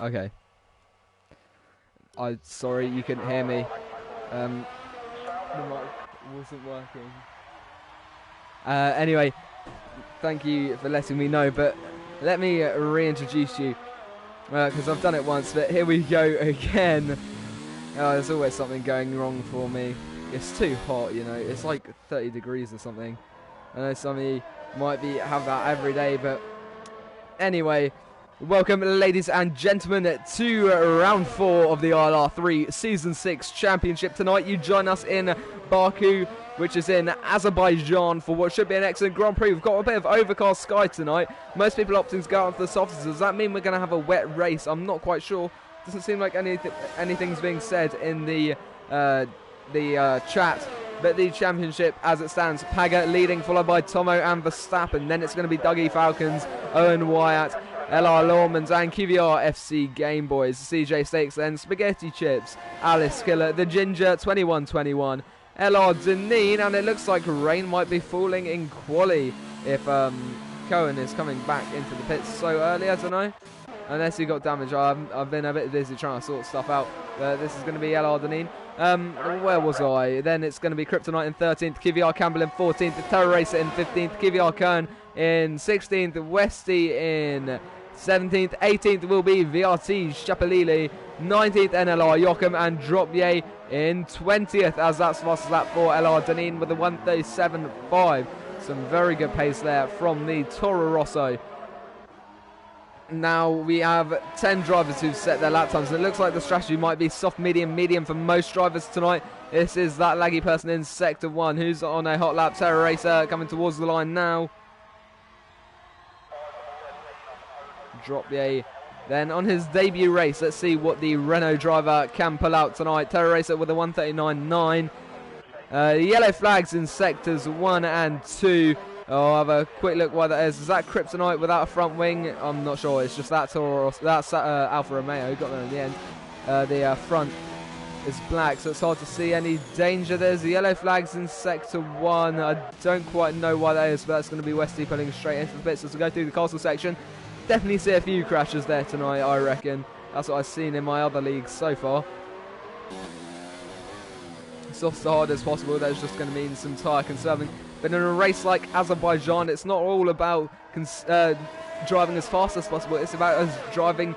Okay. Sorry you couldn't hear me. The mic wasn't working. Anyway, thank you for letting me know, but let me reintroduce you, because I've done it once, but here we go again. There's always something going wrong for me. It's too hot, you know, it's like 30 degrees or something. I know some of you might have that every day, but anyway, welcome ladies and gentlemen to round 4 of the ILR3 Season 6 Championship. Tonight you join us in Baku, which is in Azerbaijan, for what should be an excellent Grand Prix. We've got a bit of overcast sky tonight. Most people opting to go out to the softs. Does that mean we're going to have a wet race? I'm not quite sure. Doesn't seem like anything's being said in the chat. But the championship, as it stands, Paga leading, followed by Tomo and Verstappen. Then it's going to be Dougie Falcons, Owen Wyatt, LR Lawmans and QVR FC Game Boys. CJ Stakes, then Spaghetti Chips, Alice Killer, The Ginger, 2121, LR Deneen, and it looks like rain might be falling in quali if Cohen is coming back into the pits so early. I don't know. Unless he got damage. I've been a bit busy trying to sort stuff out. This is going to be LR Deneen. Where was I? Then it's going to be Kryptonite in 13th, QVR Campbell in 14th, Terror Racer in 15th, QVR Kern in 16th, Westy in 17th, 18th will be VRT Chapelili, 19th NLR Yochum, and Dropye in 20th, as that's fastest lap for LR Deneen with a 1:37.5. Some very good pace there from the Toro Rosso. Now we have 10 drivers who've set their lap times. It looks like the strategy might be soft, medium, medium for most drivers tonight. This is that laggy person in Sector 1 who's on a hot lap. Terror Racer coming towards the line now. Dropye then on his debut race. Let's see what the Renault driver can pull out tonight. Terror Racer with a 1:39.9. Yellow flags in sectors 1 and 2. I'll have a quick look why that is. Is that Kryptonite without a front wing? I'm not sure. It's just that Toro. That's Alfa Romeo. Got there in the end. The front is black, so it's hard to see any danger. There's the yellow flags in sector 1. I don't quite know why that is, but that's going to be Westy pulling straight into the pits as we go through the castle section. Definitely see a few crashes there tonight, I reckon. That's what I've seen in my other leagues so far. Soft to hard as possible. That's just going to mean some tyre conserving. But in a race like Azerbaijan, it's not all about driving as fast as possible. It's about us driving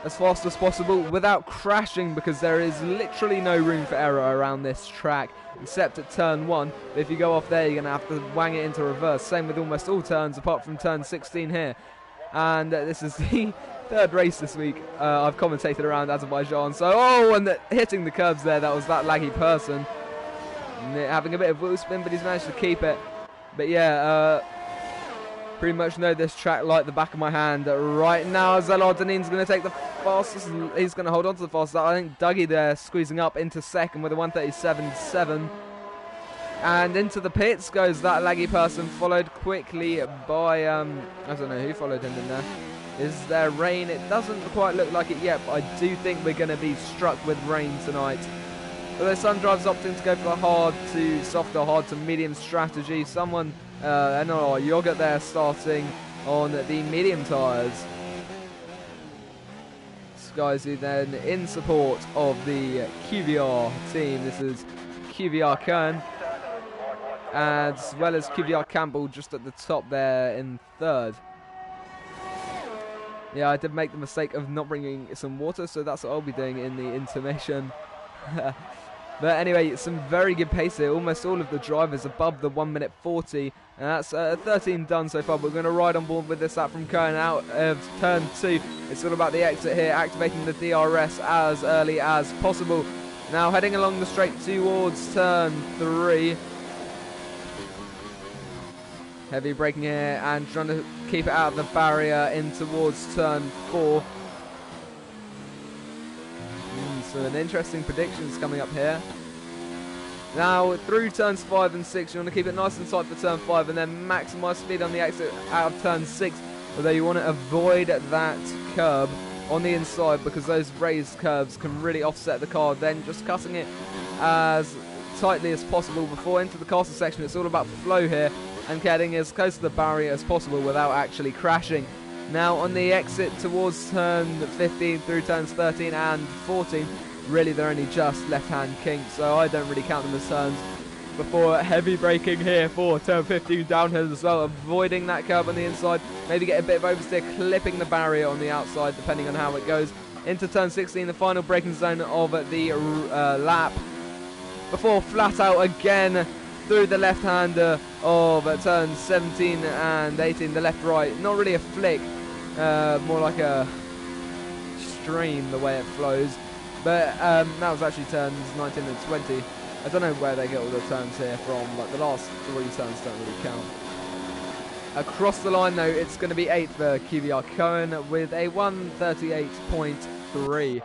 as fast as possible without crashing, because there is literally no room for error around this track except at turn 1. But if you go off there, you're going to have to wang it into reverse. Same with almost all turns apart from turn 16 here. And this is the third race this week. I've commentated around Azerbaijan. So, and hitting the curbs there, that was that laggy person. Having a bit of wheel spin, but he's managed to keep it. But yeah, pretty much know this track like the back of my hand. Right now, ILR3's going to take the fastest. He's going to hold on to the fastest. I think Dougie there squeezing up into second with a 1:37.7. And into the pits goes that laggy person, followed quickly by, I don't know who followed him in there. Is there rain? It doesn't quite look like it yet, but I do think we're going to be struck with rain tonight. Although Sundrive's opting to go for hard to soft or hard to medium strategy. Someone, no, Yogurt there starting on the medium tyres. Skyzy then in support of the QVR team. This is QVR Kern, as well as QVR Campbell just at the top there in third. Yeah, I did make the mistake of not bringing some water, so that's what I'll be doing in the intermission. But anyway, some very good pace here. Almost all of the drivers above the 1:40, and that's 13 done so far. But we're going to ride on board with this lap from Kern out of turn 2. It's all about the exit here, activating the DRS as early as possible. Now heading along the straight towards turn 3. Heavy braking here and trying to keep it out of the barrier in towards turn 4. So an interesting predictions coming up here. Now through turns 5 and 6, you want to keep it nice and tight for turn 5 and then maximise speed on the exit out of turn 6. Although you want to avoid that curb on the inside, because those raised curbs can really offset the car. Then just cutting it as tightly as possible before into the castle section. It's all about flow here and getting as close to the barrier as possible without actually crashing. Now on the exit towards turn 15 through turns 13 and 14, really they're only just left-hand kinks, so I don't really count them as turns. Before heavy braking here for turn 15 downhill as well, avoiding that curb on the inside, maybe get a bit of oversteer, clipping the barrier on the outside depending on how it goes. Into turn 16, the final braking zone of the lap, before flat out again through the left-hander of turn 17 and 18, the left-right. Not really a flick, more like a stream the way it flows. But that was actually turns 19 and 20. I don't know where they get all the turns here from, but the last 3 turns don't really count. Across the line though, it's going to be 8th for QVR Cohen with a 1:38.3.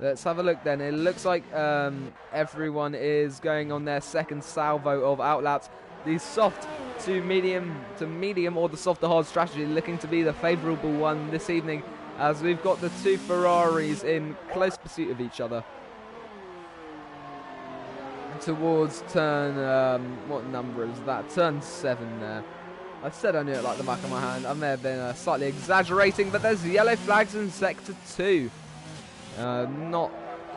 Let's have a look then. It looks like everyone is going on their second salvo of outlaps. The soft to medium or the soft to hard strategy looking to be the favourable one this evening, as we've got the 2 Ferraris in close pursuit of each other. Towards turn, what number is that? Turn 7 there. I said I knew it like the back of my hand. I may have been slightly exaggerating, but there's yellow flags in sector 2. Not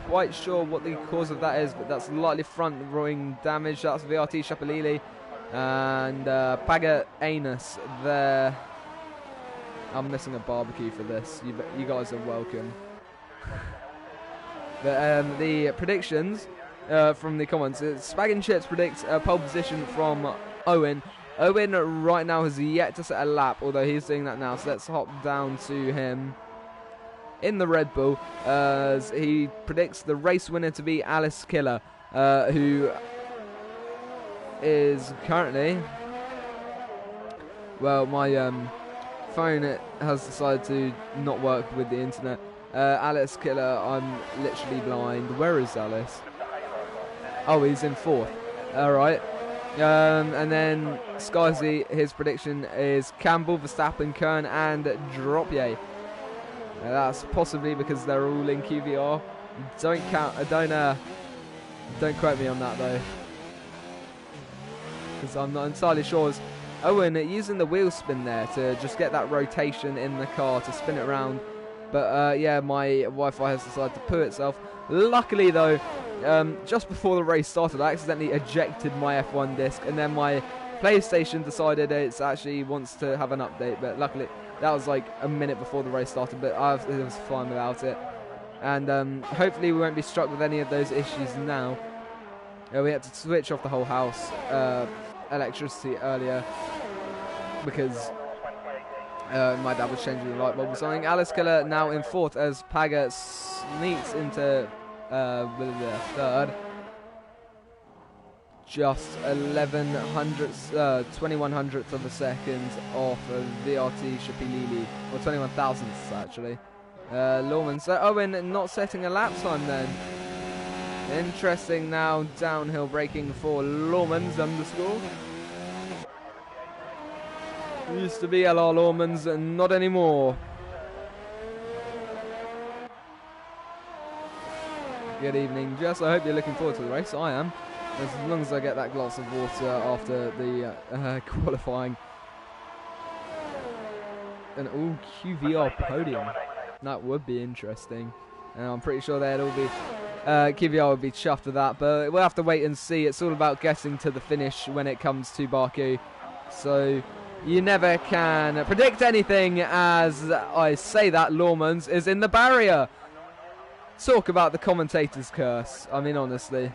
quite sure what the cause of that is, but that's likely front wing damage. That's VRT Shapalili and Paga Anus there. I'm missing a barbecue for this. You guys are welcome. But the predictions from the comments. Spag and Chips predicts a pole position from Owen. Owen right now has yet to set a lap, although he's doing that now. So let's hop down to him in the Red Bull, as he predicts the race winner to be Alice Killer, who is currently, well, my phone has decided to not work with the internet. Alice Killer, I'm literally blind. Where is Alice? Oh, he's in 4th. Alright. And then Skyzy, his prediction is Campbell, Verstappen, Kern and Dropye. That's possibly because they're all in QVR. Don't quote me on that though, because I'm not entirely sure. Owen using the wheel spin there to just get that rotation in the car to spin it around. But yeah, my Wi-Fi has decided to poo itself. Luckily though, just before the race started, I accidentally ejected my F1 disc, and then my PlayStation decided it actually wants to have an update, but luckily that was like a minute before the race started, but I was fine without it. And hopefully we won't be struck with any of those issues now. We had to switch off the whole house electricity earlier because my dad was changing the light bulb or something. Alice Killer now in fourth as Paga sneaks into the third. Just 21 hundredths of a second off of VRT Shapilili, or 21 thousandths actually. Lawman, so Owen not setting a lap time then. Interesting now, downhill braking for Lawman's underscore. Used to be LR Lawman's and not anymore. Good evening, Jess. I hope you're looking forward to the race. I am. As long as I get that glass of water after the qualifying. An all QVR podium. That would be interesting. And I'm pretty sure they'd all be... QVR would be chuffed with that. But we'll have to wait and see. It's all about getting to the finish when it comes to Baku. So you never can predict anything. As I say that, Lawman's is in the barrier. Talk about the commentator's curse. I mean, honestly.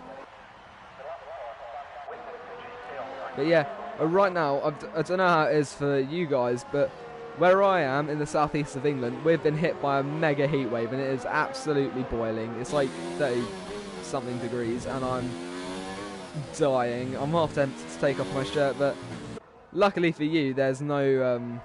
But yeah, right now, I don't know how it is for you guys, but where I am in the southeast of England, we've been hit by a mega heat wave and it is absolutely boiling. It's like 30-something degrees and I'm dying. I'm half tempted to take off my shirt, but luckily for you, there's no...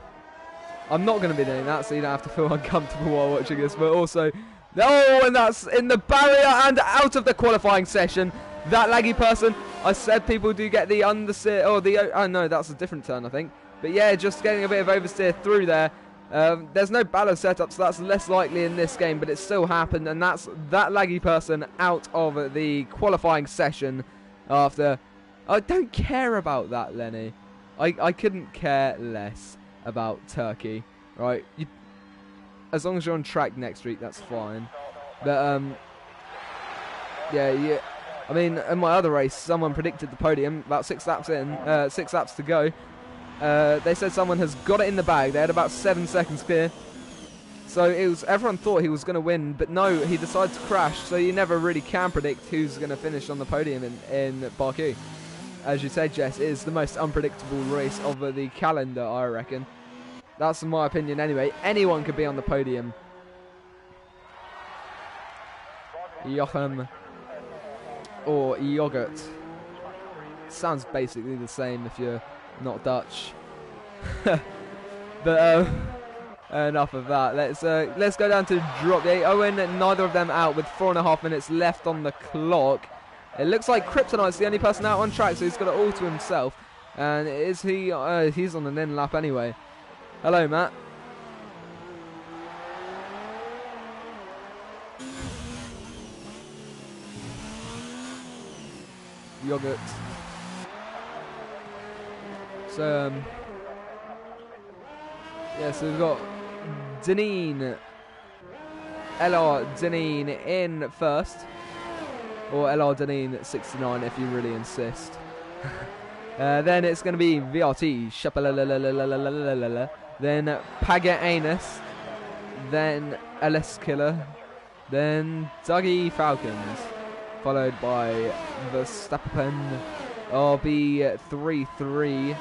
I'm not going to be doing that, so you don't have to feel uncomfortable while watching this, but also... Oh, and that's in the barrier and out of the qualifying session. That laggy person, I said people do get the understeer, or the, oh no, that's a different turn I think. But yeah, just getting a bit of oversteer through there. There's no balance setup, so that's less likely in this game, but it still happened, and that's that laggy person out of the qualifying session after. I don't care about that, Lenny. I couldn't care less about Turkey, right? As long as you're on track next week, that's fine. But yeah. I mean, in my other race, someone predicted the podium about 6 laps in, 6 laps to go. They said someone has got it in the bag. They had about 7 seconds clear. So it was, everyone thought he was going to win, but no, he decided to crash. So you never really can predict who's going to finish on the podium in Baku. As you said, Jess, it is the most unpredictable race of the calendar, I reckon. That's my opinion anyway. Anyone could be on the podium. Joachim or yogurt. Sounds basically the same if you're not Dutch. But enough of that. Let's go down to drop the 8. Owen, neither of them out with 4.5 minutes left on the clock. It looks like Kryptonite's the only person out on track, so he's got it all to himself. And is he? He's on an in lap anyway. Hello, Matt. Yogurt. So, yeah, so we've got Deneen, LR Deneen in first, or LR Deneen 69 if you really insist. Then it's going to be VRT, then Paga Anus, then LS Killer, then Dougie Falcons, followed by Verstappen, RB33,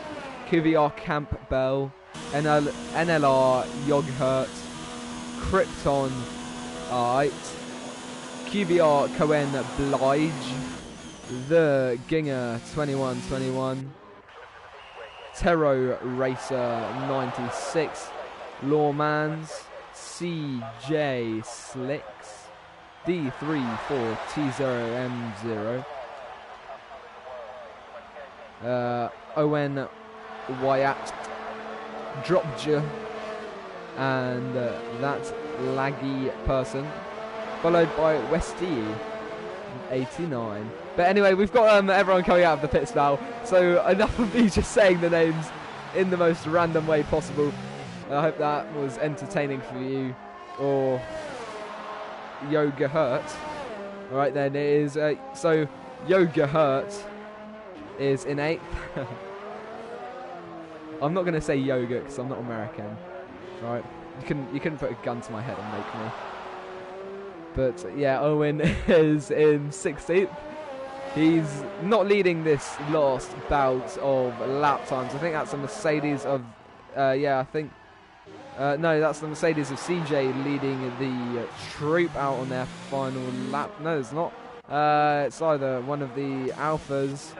QVR Campbell, NLR Yoghurt, Krypton, alright, QVR Cohen Blige, The Ginger 2121, Terro Racer 96, Lawmans, CJ Slicks, D34T0M0, Owen Wyatt, Dropja, and that laggy person, followed by Westy 89. But anyway, we've got everyone coming out of the pits now, so enough of me just saying the names in the most random way possible. I hope that was entertaining for you, or Yoga Hurt. Alright then, it is, so Yoga Hurt is in 8th. I'm not going to say yoga because I'm not American. Right? You couldn't put a gun to my head and make me. But yeah, Owen is in 16th. He's not leading this last bout of lap times. I think that's a Mercedes of, yeah, I think, no, that's the Mercedes of CJ leading the troop out on their final lap. No, it's not. It's either one of the Alphas.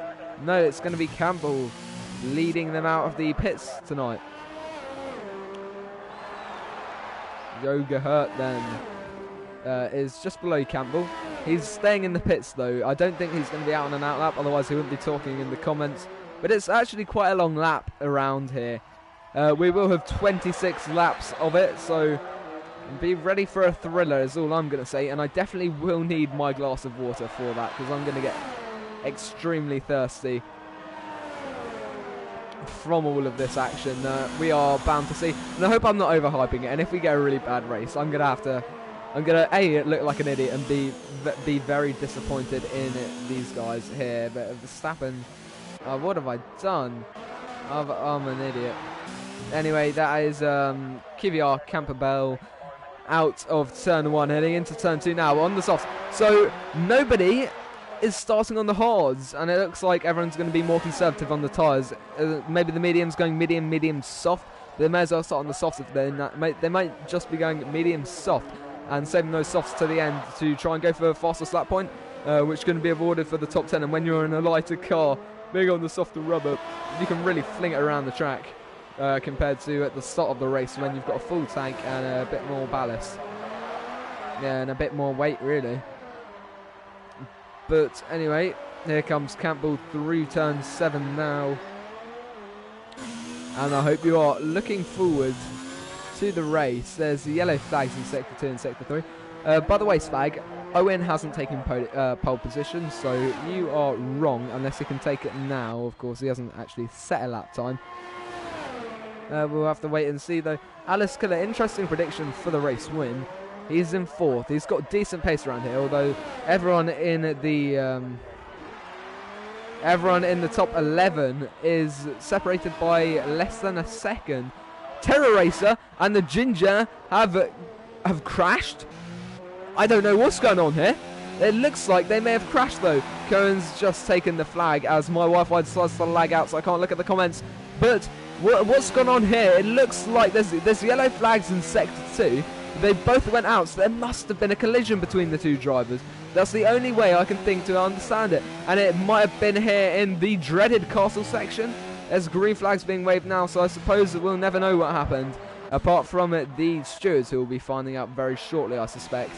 No, it's going to be Campbell leading them out of the pits tonight. Yoga Hurt then is just below Campbell. He's staying in the pits though. I don't think he's going to be out on an out lap, otherwise he wouldn't be talking in the comments. But it's actually quite a long lap around here. We will have 26 laps of it, so be ready for a thriller is all I'm going to say. And I definitely will need my glass of water for that, because I'm going to get extremely thirsty from all of this action. We are bound to see, and I hope I'm not overhyping it. And if we get a really bad race, I'm gonna A, look like an idiot, and be very disappointed in these guys here. But Verstappen, what have I done? I'm an idiot. Anyway, that is Kvyat Campbell out of turn 1, heading into turn 2 now on the softs. So nobody is starting on the hards, and it looks like everyone's going to be more conservative on the tyres. Maybe the medium's going medium, soft. They may as well start on the softs if they're not. They might just be going medium, soft, and saving those softs to the end to try and go for a faster slap point, which is going to be awarded for the top 10. And when you're in a lighter car, being on the softer rubber, you can really fling it around the track compared to at the start of the race when you've got a full tank and a bit more ballast. Yeah, and a bit more weight, really. But anyway, here comes Campbell through turn 7 now. And I hope you are looking forward to the race. There's the yellow flags in Sector 2 and Sector 3. By the way, Spag, Owen hasn't taken pole position, so you are wrong, unless he can take it now. Of course, he hasn't actually set a lap time. We'll have to wait and see, though. Alice Killer, interesting prediction for the race win. He's in 4th. He's got decent pace around here, although everyone in the top 11 is separated by less than a second. Terror Racer and the Ginger have crashed. I don't know what's going on here. It looks like they may have crashed though. Cohen's just taken the flag as my Wi-Fi decides to lag out, so I can't look at the comments. But what's gone on here? It looks like there's yellow flags in Sector 2. They both went out, so there must have been a collision between the two drivers. That's the only way I can think to understand it. And it might have been here in the dreaded castle section. There's green flags being waved now, so I suppose we'll never know what happened. Apart from the stewards, who will be finding out very shortly, I suspect.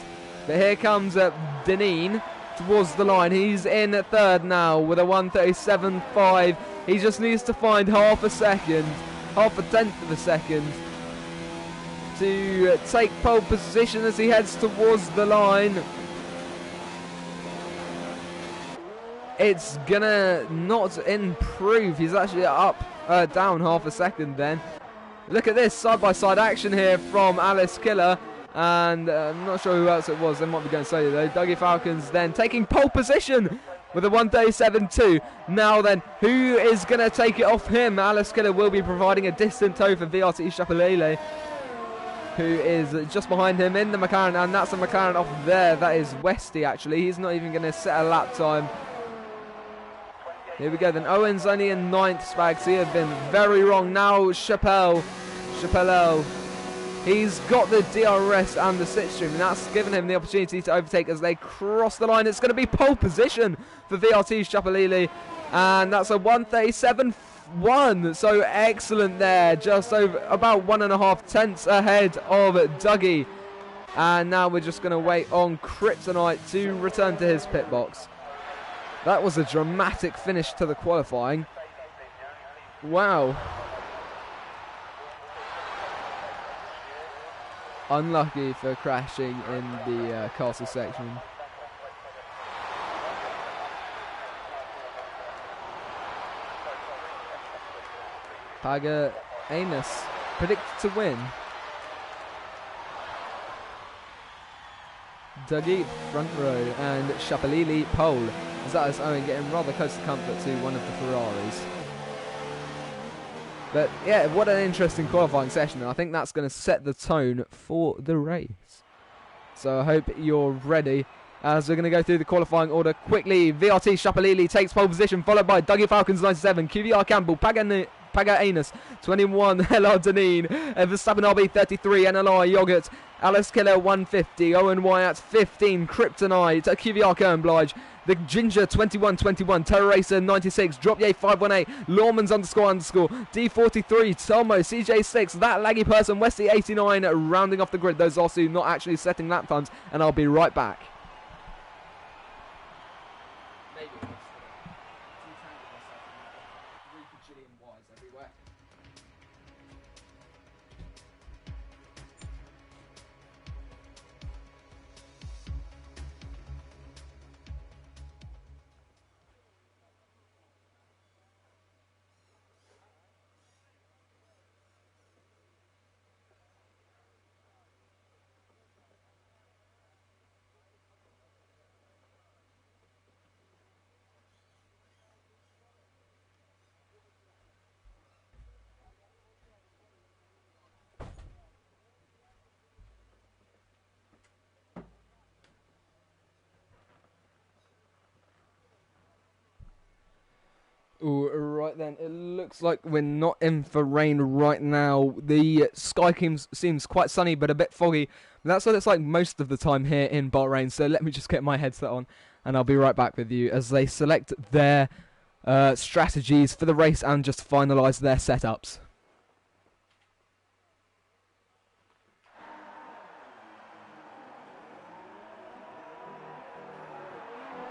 But here comes Deneen towards the line. He's in at 3rd now with a 1:37.5. He just needs to find half a 10th of a second, to take pole position as he heads towards the line. It's gonna not improve. He's actually down half a second then. Look at this side-by-side action here from Alice Killer, and I'm not sure who else it was. They might be going solo though. Dougie Falcons then taking pole position with a 1:37.2. Now then, who is going to take it off him? Alice Killer will be providing a distant tow for VRT Chapelele, who is just behind him in the McLaren, and that's a McLaren off there. That is Westy, actually. He's not even going to set a lap time. Here we go then. Owen's only in 9th, Spags. He had been very wrong. Now Chappelle. He's got the DRS and the slipstream, and that's given him the opportunity to overtake as they cross the line. It's going to be pole position for VRT's Chapelele, and that's a 1:37.1. So excellent there, just over about 1.5 tenths ahead of Dougie. And now we're just going to wait on Kryptonite to return to his pit box. That was a dramatic finish to the qualifying. Wow. Unlucky for crashing in the castle section. Paga Amos predicted to win. Dougie front row and Chapelele pole. As that is Owen getting rather close to comfort to one of the Ferraris. But yeah, what an interesting qualifying session, and I think that's going to set the tone for the race. So I hope you're ready, as we're going to go through the qualifying order quickly. VRT Shapalili takes pole position, followed by Dougie Falcons 97, QVR Campbell, Paga Anus 21, LR Deneen, Verstappen RB 33, NLR Yogurt, Alice Killer 150, Owen Wyatt 15, Kryptonite, QVR Kernblige, The Ginger 2121, Terror Racer 96, Drop Ye 518, Lawmans __ D43, Tomo, CJ6, That Laggy Person, Westy 89, rounding off the grid. Those Osu not actually setting lap times, and I'll be right back. Ooh, right then, it looks like we're not in for rain right now. The sky seems quite sunny but a bit foggy. That's what it's like most of the time here in Bahrain, so let me just get my headset on and I'll be right back with you as they select their strategies for the race and just finalise their setups.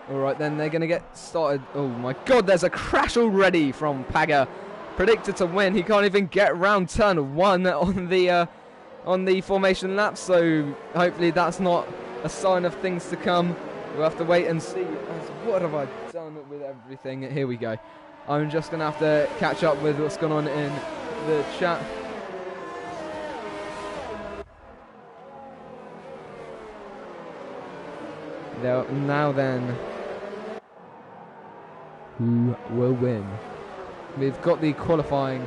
Alright then, they're going to get started. Oh my god, there's a crash already from Paga. Predicted to win. He can't even get round turn 1 on the formation lap, so hopefully that's not a sign of things to come. We'll have to wait and see. What have I done with everything? Here we go. I'm just going to have to catch up with what's going on in the chat. Now then, who will win? We've got the qualifying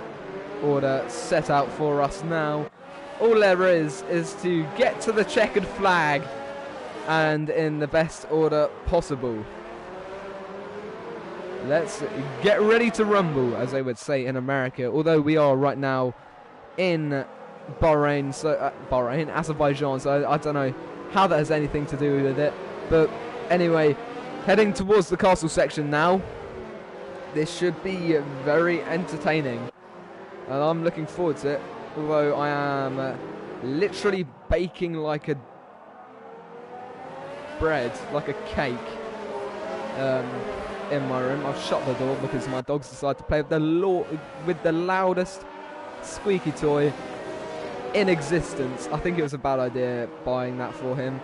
order set out for us now. All there is to get to the checkered flag and in the best order possible. Let's get ready to rumble, as they would say in America, although we are right now in Bahrain, Azerbaijan, so I don't know how that has anything to do with it. But anyway, heading towards the castle section now. This should be very entertaining, and I'm looking forward to it, although I am literally baking like a bread, like a cake, in my room. I've shut the door because my dogs decided to play with the loudest squeaky toy in existence. I think it was a bad idea buying that for him.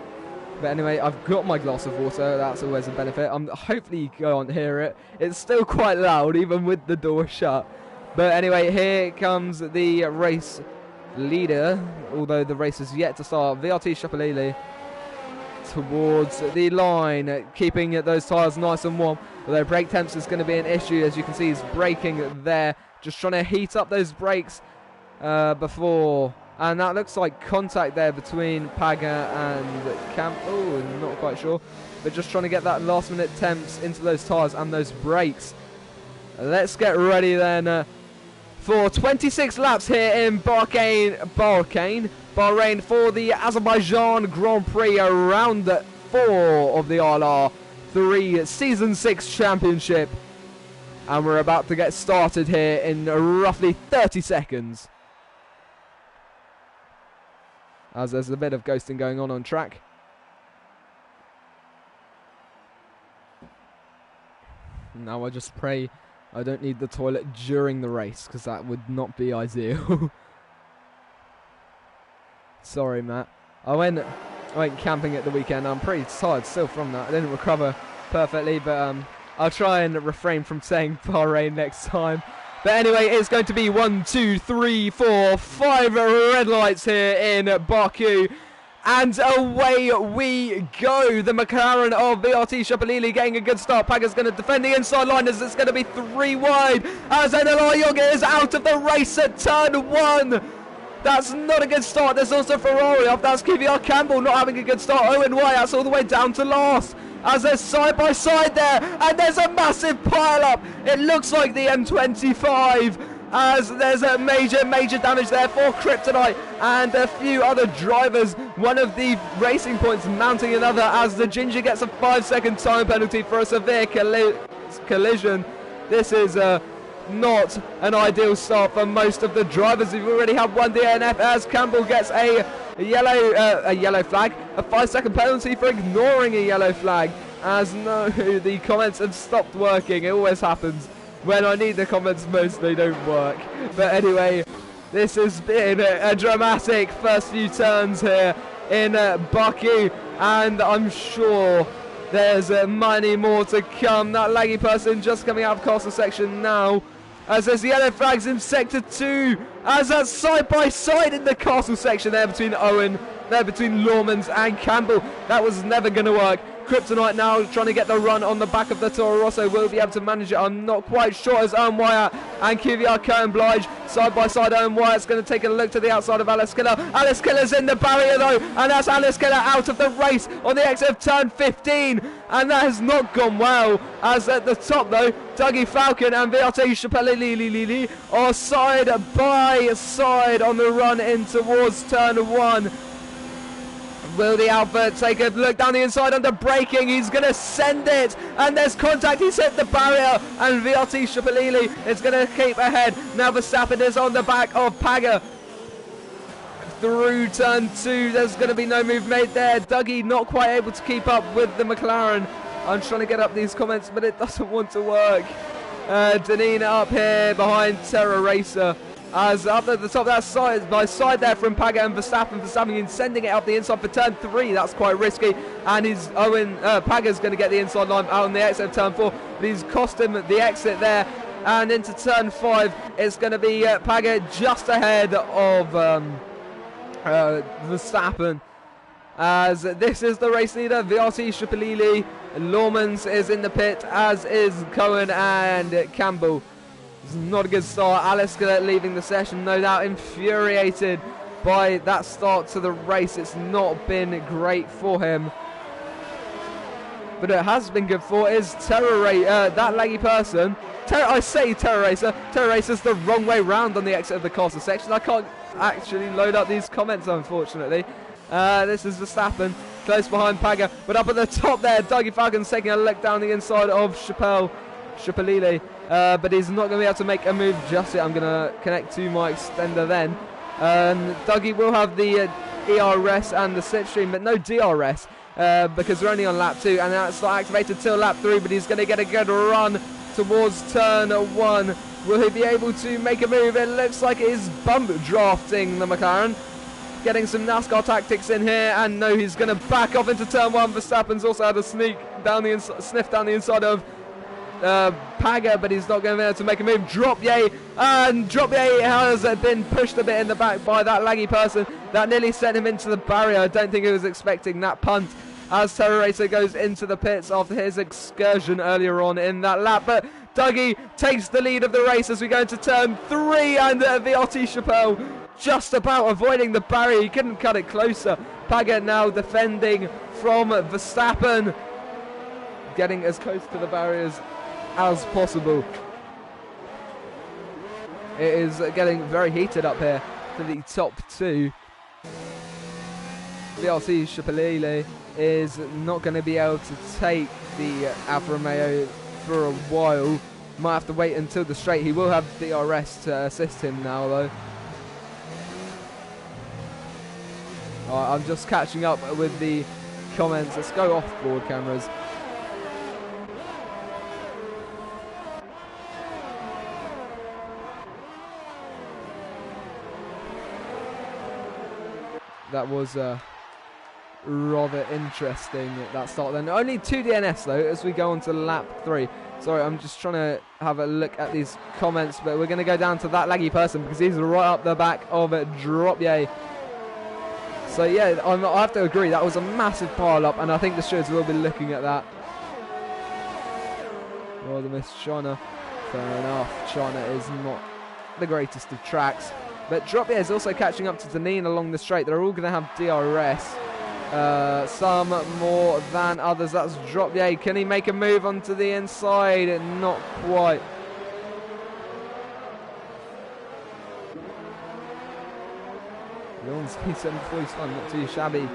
But anyway, I've got my glass of water. That's always a benefit. Hopefully you can't hear it. It's still quite loud, even with the door shut. But anyway, here comes the race leader, although the race is yet to start. VRT Shapalili towards the line, keeping those tyres nice and warm. Although brake temps is going to be an issue, as you can see, he's braking there. Just trying to heat up those brakes before... And that looks like contact there between Paga and Camp. Oh, not quite sure. But just trying to get that last minute temps into those tyres and those brakes. Let's get ready then for 26 laps here in Bahrain for the Azerbaijan Grand Prix, round 4 of the ILR3 Season 6 Championship. And we're about to get started here in roughly 30 seconds. As there's a bit of ghosting going on track. Now I just pray I don't need the toilet during the race, because that would not be ideal. Sorry, Matt. I went camping at the weekend. I'm pretty tired still from that. I didn't recover perfectly, but I'll try and refrain from saying Bahrain next time. But anyway, it's going to be 1, 2, 3, 4, 5 red lights here in Baku. And away we go. The McLaren of VRT Shapalili getting a good start. Paga's going to defend the inside line as it's going to be 3 wide. As ILRGT is out of the race at turn 1. That's not a good start. There's also Ferrari off. That's QVR Campbell not having a good start. Owen Wyatt's all the way down to last. As they're side by side there. And there's a massive pile up. It looks like the M25. As there's a major damage there for Kryptonite and a few other drivers. One of the racing points mounting another as the Ginger gets a 5-second time penalty for a severe collision. This is not an ideal start for most of the drivers. We've already had one DNF as Campbell gets a yellow flag, a 5-second penalty for ignoring a yellow flag. As no, the comments have stopped working. It always happens. When I need the comments most, they don't work. But anyway, this has been a dramatic first few turns here in Baku, and I'm sure there's many more to come. That laggy person just coming out of castle section now, as there's yellow flags in sector 2, as that's side by side in the castle section there between Owen, there between Lawmans and Campbell. That was never going to work. Kryptonite now trying to get the run on the back of the Toro Rosso. Will be able to manage it. I'm not quite sure as Owen Wyatt and QVR Cohen Blige side by side. Owen Wyatt's going to take a look to the outside of Alice Killer. Alice Killer's in the barrier though, and that's Alice Killer out of the race on the exit of turn 15. And that has not gone well, as at the top though, Dougie Falcon and VRT Shapalili are side by side on the run in towards turn 1. Will the Alpha take a look down the inside under braking? He's going to send it, and there's contact. He's hit the barrier, and VRT Shapalili is going to keep ahead. Now Verstappen is on the back of Paga through turn 2. There's going to be no move made there. Dougie not quite able to keep up with the McLaren. I'm trying to get up these comments, but it doesn't want to work. Danina up here behind Terra Racer. As up at the top of that side by side there from Paga and Verstappen. Verstappen sending it up the inside for turn 3. That's quite risky. And his Paga's going to get the inside line out on the exit of turn 4. But he's cost him the exit there. And into turn 5, it's going to be Paga just ahead of Verstappen. As this is the race leader, VRT Shapalili. Lawmans is in the pit, as is Cohen and Campbell. It's not a good start. Alice leaving the session, no doubt infuriated by that start to the race. It's not been great for him. But it has been good for is that laggy person. I say Terra Racer. Terra Racer's the wrong way round on the exit of the castle section. I can't actually load up these comments, unfortunately. This is Verstappen, close behind Paga. But up at the top there, Dougie Falcon's taking a look down the inside of Shapalili. But he's not going to be able to make a move just yet. I'm going to connect to my extender then. Dougie will have the ERS and the slipstream, but no DRS because we're only on lap 2, and that's not activated till lap 3. But he's going to get a good run towards turn 1. Will he be able to make a move? It looks like it is bump drafting the McLaren. Getting some NASCAR tactics in here, and no, he's going to back off into turn 1. Verstappen's also had a sniff down the inside of Paga, but he's not going to be able to make a move. Drop Yay, and Drop Yay has been pushed a bit in the back by that laggy person. That nearly sent him into the barrier. I don't think he was expecting that punt as Terra Racer goes into the pits after his excursion earlier on in that lap. But Dougie takes the lead of the race as we go into turn 3, and VRT Chappelle just about avoiding the barrier. He couldn't cut it closer. Paga now defending from Verstappen, getting as close to the barriers as possible. It is getting very heated up here to the top 2. VRT Shapalili is not going to be able to take the Alfa Romeo for a while. Might have to wait until the straight. He will have DRS to assist him now though. I'm just catching up with the comments. Let's go off board cameras. That was rather interesting, that start then. Only 2 DNFs though as we go on to lap 3. Sorry, I'm just trying to have a look at these comments, but we're going to go down to that laggy person because he's right up the back of Drop Yay. So yeah, I have to agree, that was a massive pile-up, and I think the stewards will be looking at that. Oh, the miss China. Fair enough, China is not the greatest of tracks. But Dropier is also catching up to Deneen along the straight. They're all going to have DRS. Some more than others. That's Dropier. Can he make a move onto the inside? Not quite. P745, not too shabby.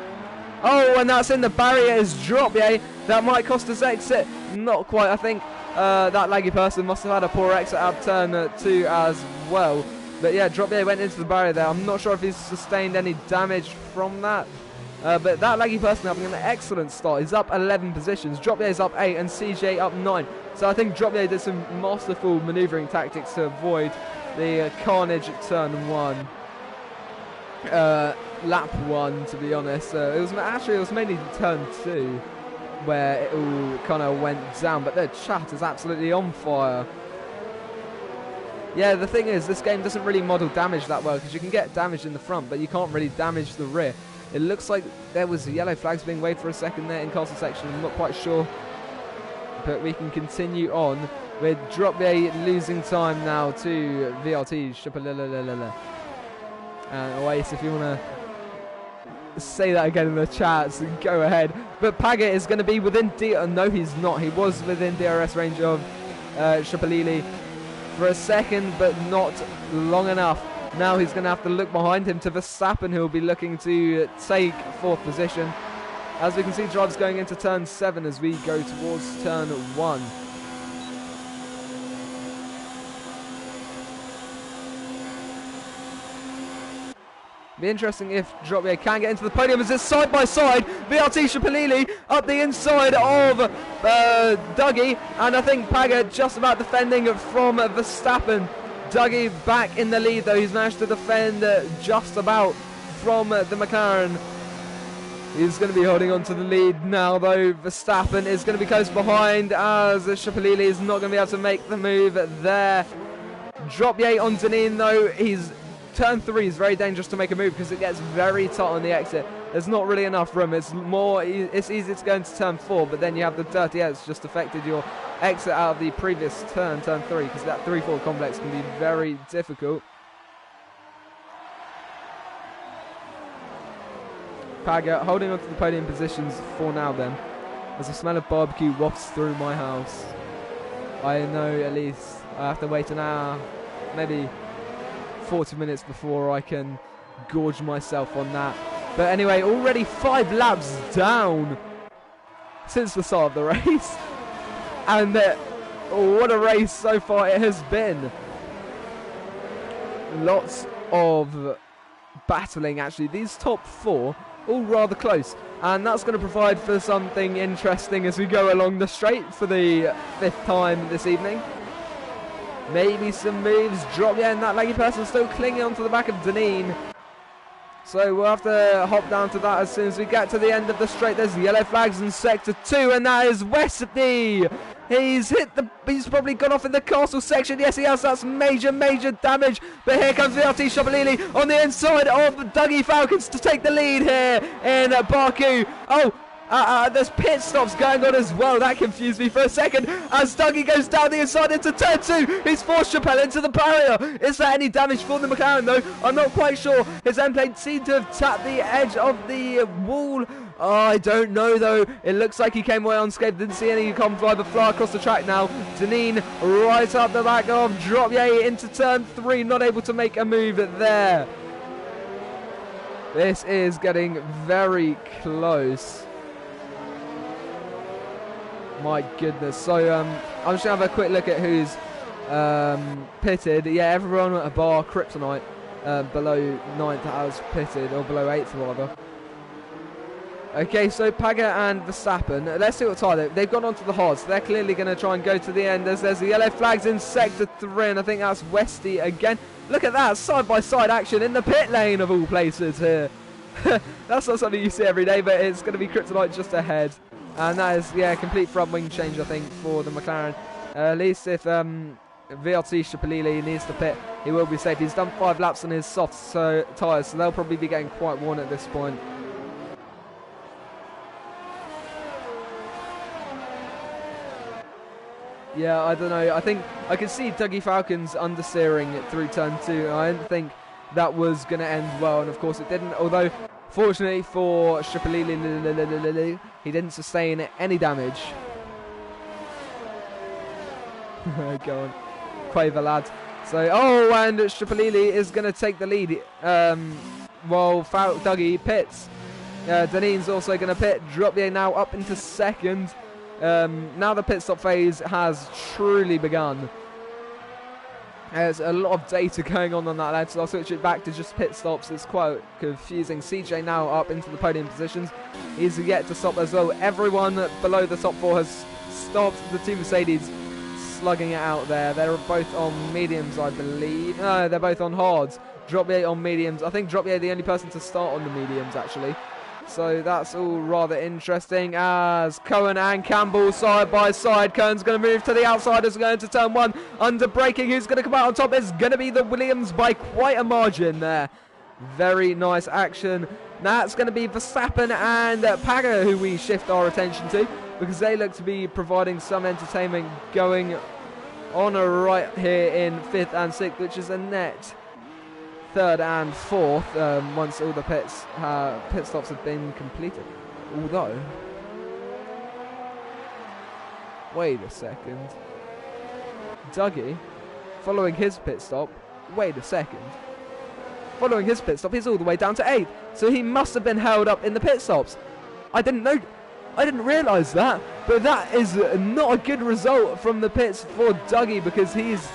Oh, and that's in the barrier is Dropier. That might cost us exit. Not quite, I think. That laggy person must have had a poor exit out of turn 2 as well. But yeah, Dropier went into the barrier there. I'm not sure if he's sustained any damage from that. But that laggy person having an excellent start. He's up 11 positions. Dropier is up 8 and CJ up 9. So I think Dropier did some masterful manoeuvring tactics to avoid the carnage at turn 1. Lap 1, to be honest. It was mainly turn 2 where it all kind of went down, but their chat is absolutely on fire. Yeah, the thing is, this game doesn't really model damage that well, because you can get damage in the front, but you can't really damage the rear. It looks like there was yellow flags being waved for a second there in castle section. I'm not quite sure, but we can continue on with Dropier losing time now to VRT. And Oasis, if you want to say that again in the chats, go ahead. But Paget is going to be within no, he's not. He was within DRS range of Shapalili for a second, but not long enough. Now he's going to have to look behind him to Verstappen, who will be looking to take 4th position. As we can see, drivers going into turn 7 as we go towards turn 1. Be interesting if Dropier can get into the podium as it's side by side. VRT Shapalili up the inside of Dougie, and I think Paget just about defending from Verstappen. Dougie back in the lead though. He's managed to defend just about from the McLaren. He's going to be holding on to the lead now though. Verstappen is going to be close behind as Shapalili is not going to be able to make the move there. Dropier on Deneen though. Turn 3 is very dangerous to make a move because it gets very tight on the exit. There's not really enough room. It's easy to go into turn 4, but then you have the dirty edge just affected your exit out of the previous turn 3, because that 3-4 complex can be very difficult. Paget holding on to the podium positions for now then, as the smell of barbecue wafts through my house. I know at least I have to wait an hour, maybe 40 minutes before I can gorge myself on that. But anyway, already 5 laps down since the start of the race. And what a race so far it has been. Lots of battling actually. These top 4 all rather close. And that's going to provide for something interesting as we go along the straight for the 5th time this evening. Maybe some moves. Dropier and that leggy person still clinging onto the back of Deneen. So we'll have to hop down to that as soon as we get to the end of the straight. There's yellow flags in sector 2, and that is Wesley. He's probably gone off in the castle section. Yes, he has. That's major damage. But here comes VRT Shapalili on the inside of Dougie Falcons to take the lead here in Baku. Oh, there's pit stops going on as well. That confused me for a second as Dougie goes down the inside into turn 2. He's forced Chappelle into the barrier. Is there any damage for the McLaren though? I'm not quite sure. His end plate seemed to have tapped the edge of the wall. Oh, I don't know though. It looks like he came away unscathed. Didn't see any carbon fibre fly across the track now. Deneen right up the back of Dropier into turn 3. Not able to make a move there. This is getting very close. My goodness. So I'm just going to have a quick look at who's pitted. Yeah, everyone at a bar Kryptonite below 9th has pitted, or below 8th rather. Okay, so Paget and Verstappen, let's see what time they've gone on to the hard, so they're clearly going to try and go to the end. There's the yellow flags in sector 3, and I think that's Westy again. Look at that, side-by-side action in the pit lane of all places here. That's not something you see every day, but it's going to be Kryptonite just ahead. And that is, yeah, complete front wing change, I think, for the McLaren. At least if VRT Shapalili needs to pit. He will be safe. He's done 5 laps on his soft tyres, so they'll probably be getting quite worn at this point. Yeah, I don't know. I think I could see Dougie Falcons understeering it through turn 2. I didn't think that was going to end well, and of course it didn't. Although, fortunately for Shapalili, he didn't sustain any damage. Go on, Quaver lad. So, and Shapalili is going to take the lead while Dougie pits. Deneen's also going to pit. Dropier now up into second. Now the pit stop phase has truly begun. There's a lot of data going on that led, so I'll switch it back to just pit stops. It's quite confusing. CJ now up into the podium positions. He's yet to stop as well. Everyone below the top 4 has stopped. The 2 Mercedes slugging it out there. They're both on mediums, I believe. No, they're both on hards. Dropier on mediums. I think Dropier the only person to start on the mediums, actually. So that's all rather interesting as Cohen and Campbell side by side. Cohen's going to move to the outside as going to turn 1. Under braking, who's going to come out on top is going to be the Williams by quite a margin there. Very nice action. That's going to be Verstappen and Paga who we shift our attention to, because they look to be providing some entertainment going on right here in 5th and 6th, which is a net 3rd and 4th once all the pit stops have been completed. Although, wait a second, Dougie, following his pit stop, following his pit stop, he's all the way down to 8th, so he must have been held up in the pit stops. I didn't realise that, but that is not a good result from the pits for Dougie, because he's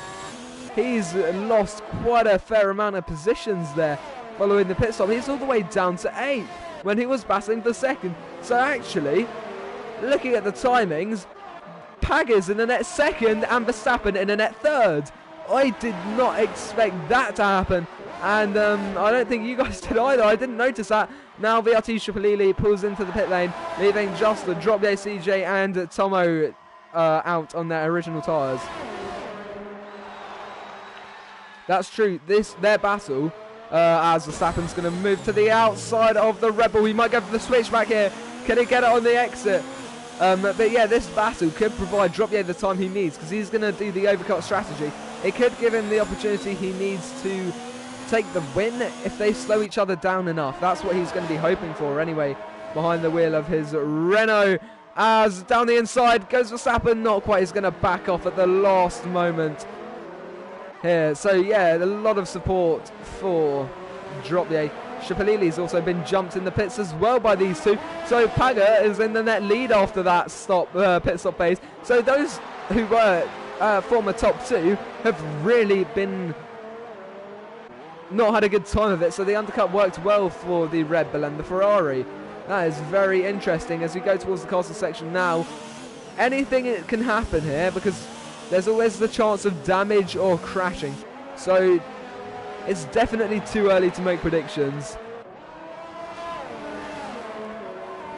lost quite a fair amount of positions there following the pit stop. He's all the way down to 8th when he was battling for 2nd. So actually, looking at the timings, Pagger's in the net 2nd and Verstappen in the net 3rd. I did not expect that to happen, and I don't think you guys did either. I didn't notice that. Now VRT Shapalili pulls into the pit lane, leaving just the Dropier, CJ and Tomo out on their original tyres. That's true. Their battle, as Verstappen's going to move to the outside of the Red Bull. He might go for the switchback here. Can he get it on the exit? But yeah, this battle could provide Dropier the time he needs, because he's going to do the overcut strategy. It could give him the opportunity he needs to take the win if they slow each other down enough. That's what he's going to be hoping for anyway, behind the wheel of his Renault. As down the inside goes Verstappen, not quite. He's going to back off at the last moment here. So yeah, a lot of support for Dropier. Shapalili's also been jumped in the pits as well by these two. So Paga is in the net lead after that pit stop phase. So those who were former top 2 have really been not had a good time of it. So the undercut worked well for the Red Bull and the Ferrari. That is very interesting as we go towards the castle section now. Anything can happen here, because there's always the chance of damage or crashing. So it's definitely too early to make predictions.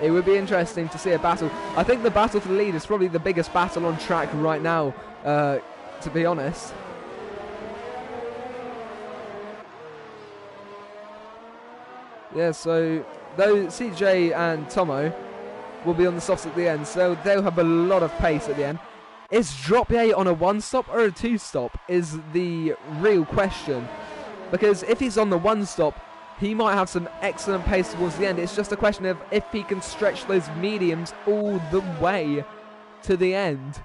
It would be interesting to see a battle. I think the battle for the lead is probably the biggest battle on track right now, to be honest. Yeah, so though CJ and Tomo will be on the softs at the end, so they'll have a lot of pace at the end. Is Dropier on a 1-stop or a 2-stop is the real question. Because if he's on the 1-stop, he might have some excellent pace towards the end. It's just a question of if he can stretch those mediums all the way to the end,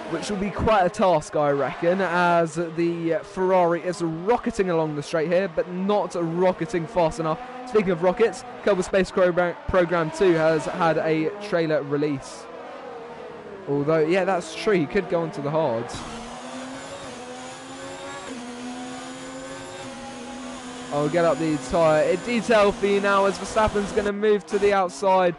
which will be quite a task, I reckon, as the Ferrari is rocketing along the straight here, but not rocketing fast enough. Speaking of rockets, Kerbal Space Program 2 has had a trailer release. Although, yeah, that's true, he could go onto the hards. I'll get up the tyre detail for you now as Verstappen's going to move to the outside.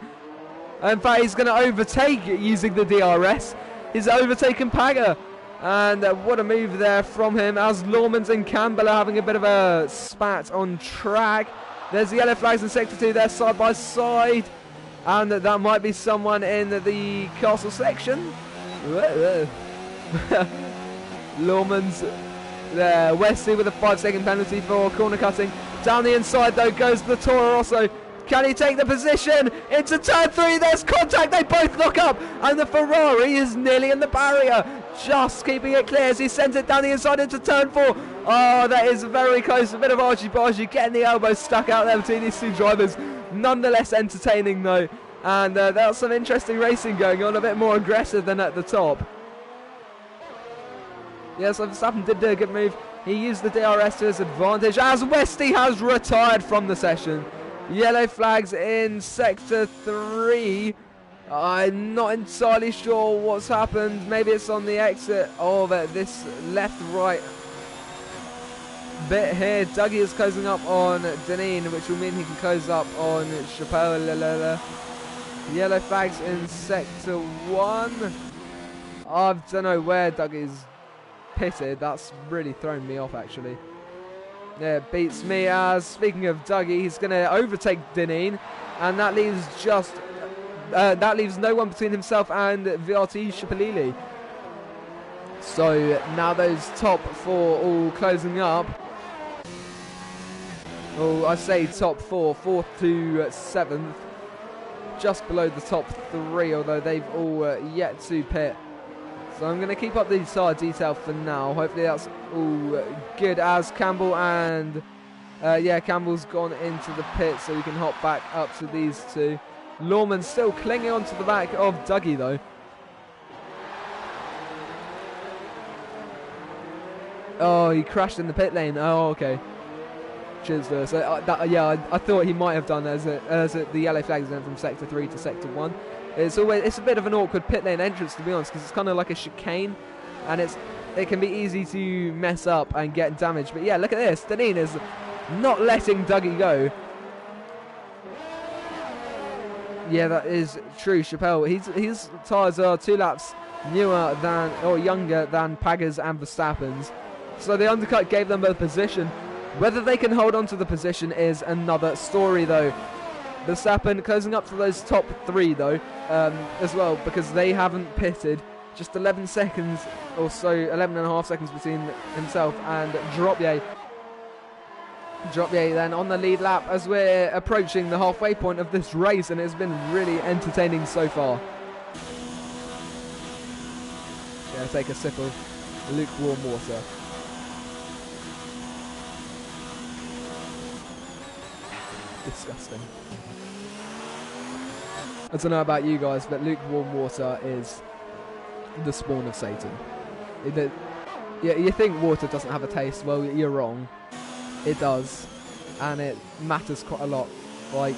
In fact, he's going to overtake using the DRS. He's overtaken Paga. And what a move there from him as Lormans and Campbell are having a bit of a spat on track. There's the yellow flags in Sector 2 there side by side. And that might be someone in the castle section. Lawman's there. Wesley with a 5-second penalty for corner cutting. Down the inside though goes the Toro Rosso. Can he take the position into turn 3? There's contact. They both lock up. And the Ferrari is nearly in the barrier. Just keeping it clear as he sends it down the inside into turn 4. Oh, that is very close. A bit of argy-bargy getting the elbow stuck out there between these two drivers. Nonetheless entertaining though. And that's some interesting racing going on. A bit more aggressive than at the top. Yes, Verstappen did do a good move. He used the DRS to his advantage as Westy has retired from the session. Yellow flags in sector 3. I'm not entirely sure what's happened. Maybe it's on the exit of this left-right bit here. Dougie is closing up on Deneen, which will mean he can close up on Chappelle. Yellow flags in sector 1. I don't know where Dougie's pitted. That's really thrown me off actually. Yeah, it beats me as, speaking of Dougie, he's going to overtake Deneen, and that leaves that leaves no one between himself and VRT Shipalili. So now those top 4 all closing up. Oh, I say top 4, 4th to 7th, just below the top 3, although they've all yet to pit. So I'm going to keep up the tire detail for now. Hopefully that's all good as Campbell and... yeah, Campbell's gone into the pit so we can hop back up to these two. Lawman still clinging onto the back of Dougie though. Oh, he crashed in the pit lane. Oh, okay. Cheers, Lewis. Yeah, I thought he might have done as the yellow flags went from sector 3 to sector 1. It's a bit of an awkward pit lane entrance to be honest, because it's kind of like a chicane, and it can be easy to mess up and get damaged. But yeah, look at this. Deneen is not letting Dougie go. Yeah, that is true. Chappelle, his tyres are 2 laps newer than or younger than Pagger's and Verstappen's, so the undercut gave them a position. Whether they can hold on to the position is another story though. Verstappen closing up to those top 3 though, as well, because they haven't pitted. Just 11 seconds or so, 11.5 seconds between himself and Droppier. Droppier then on the lead lap as we're approaching the halfway point of this race, and it's been really entertaining so far. Yeah, take a sip of lukewarm water. Disgusting. I don't know about you guys, but lukewarm water is the spawn of Satan. Yeah, you think water doesn't have a taste? Well, you're wrong. It does, and it matters quite a lot. Like,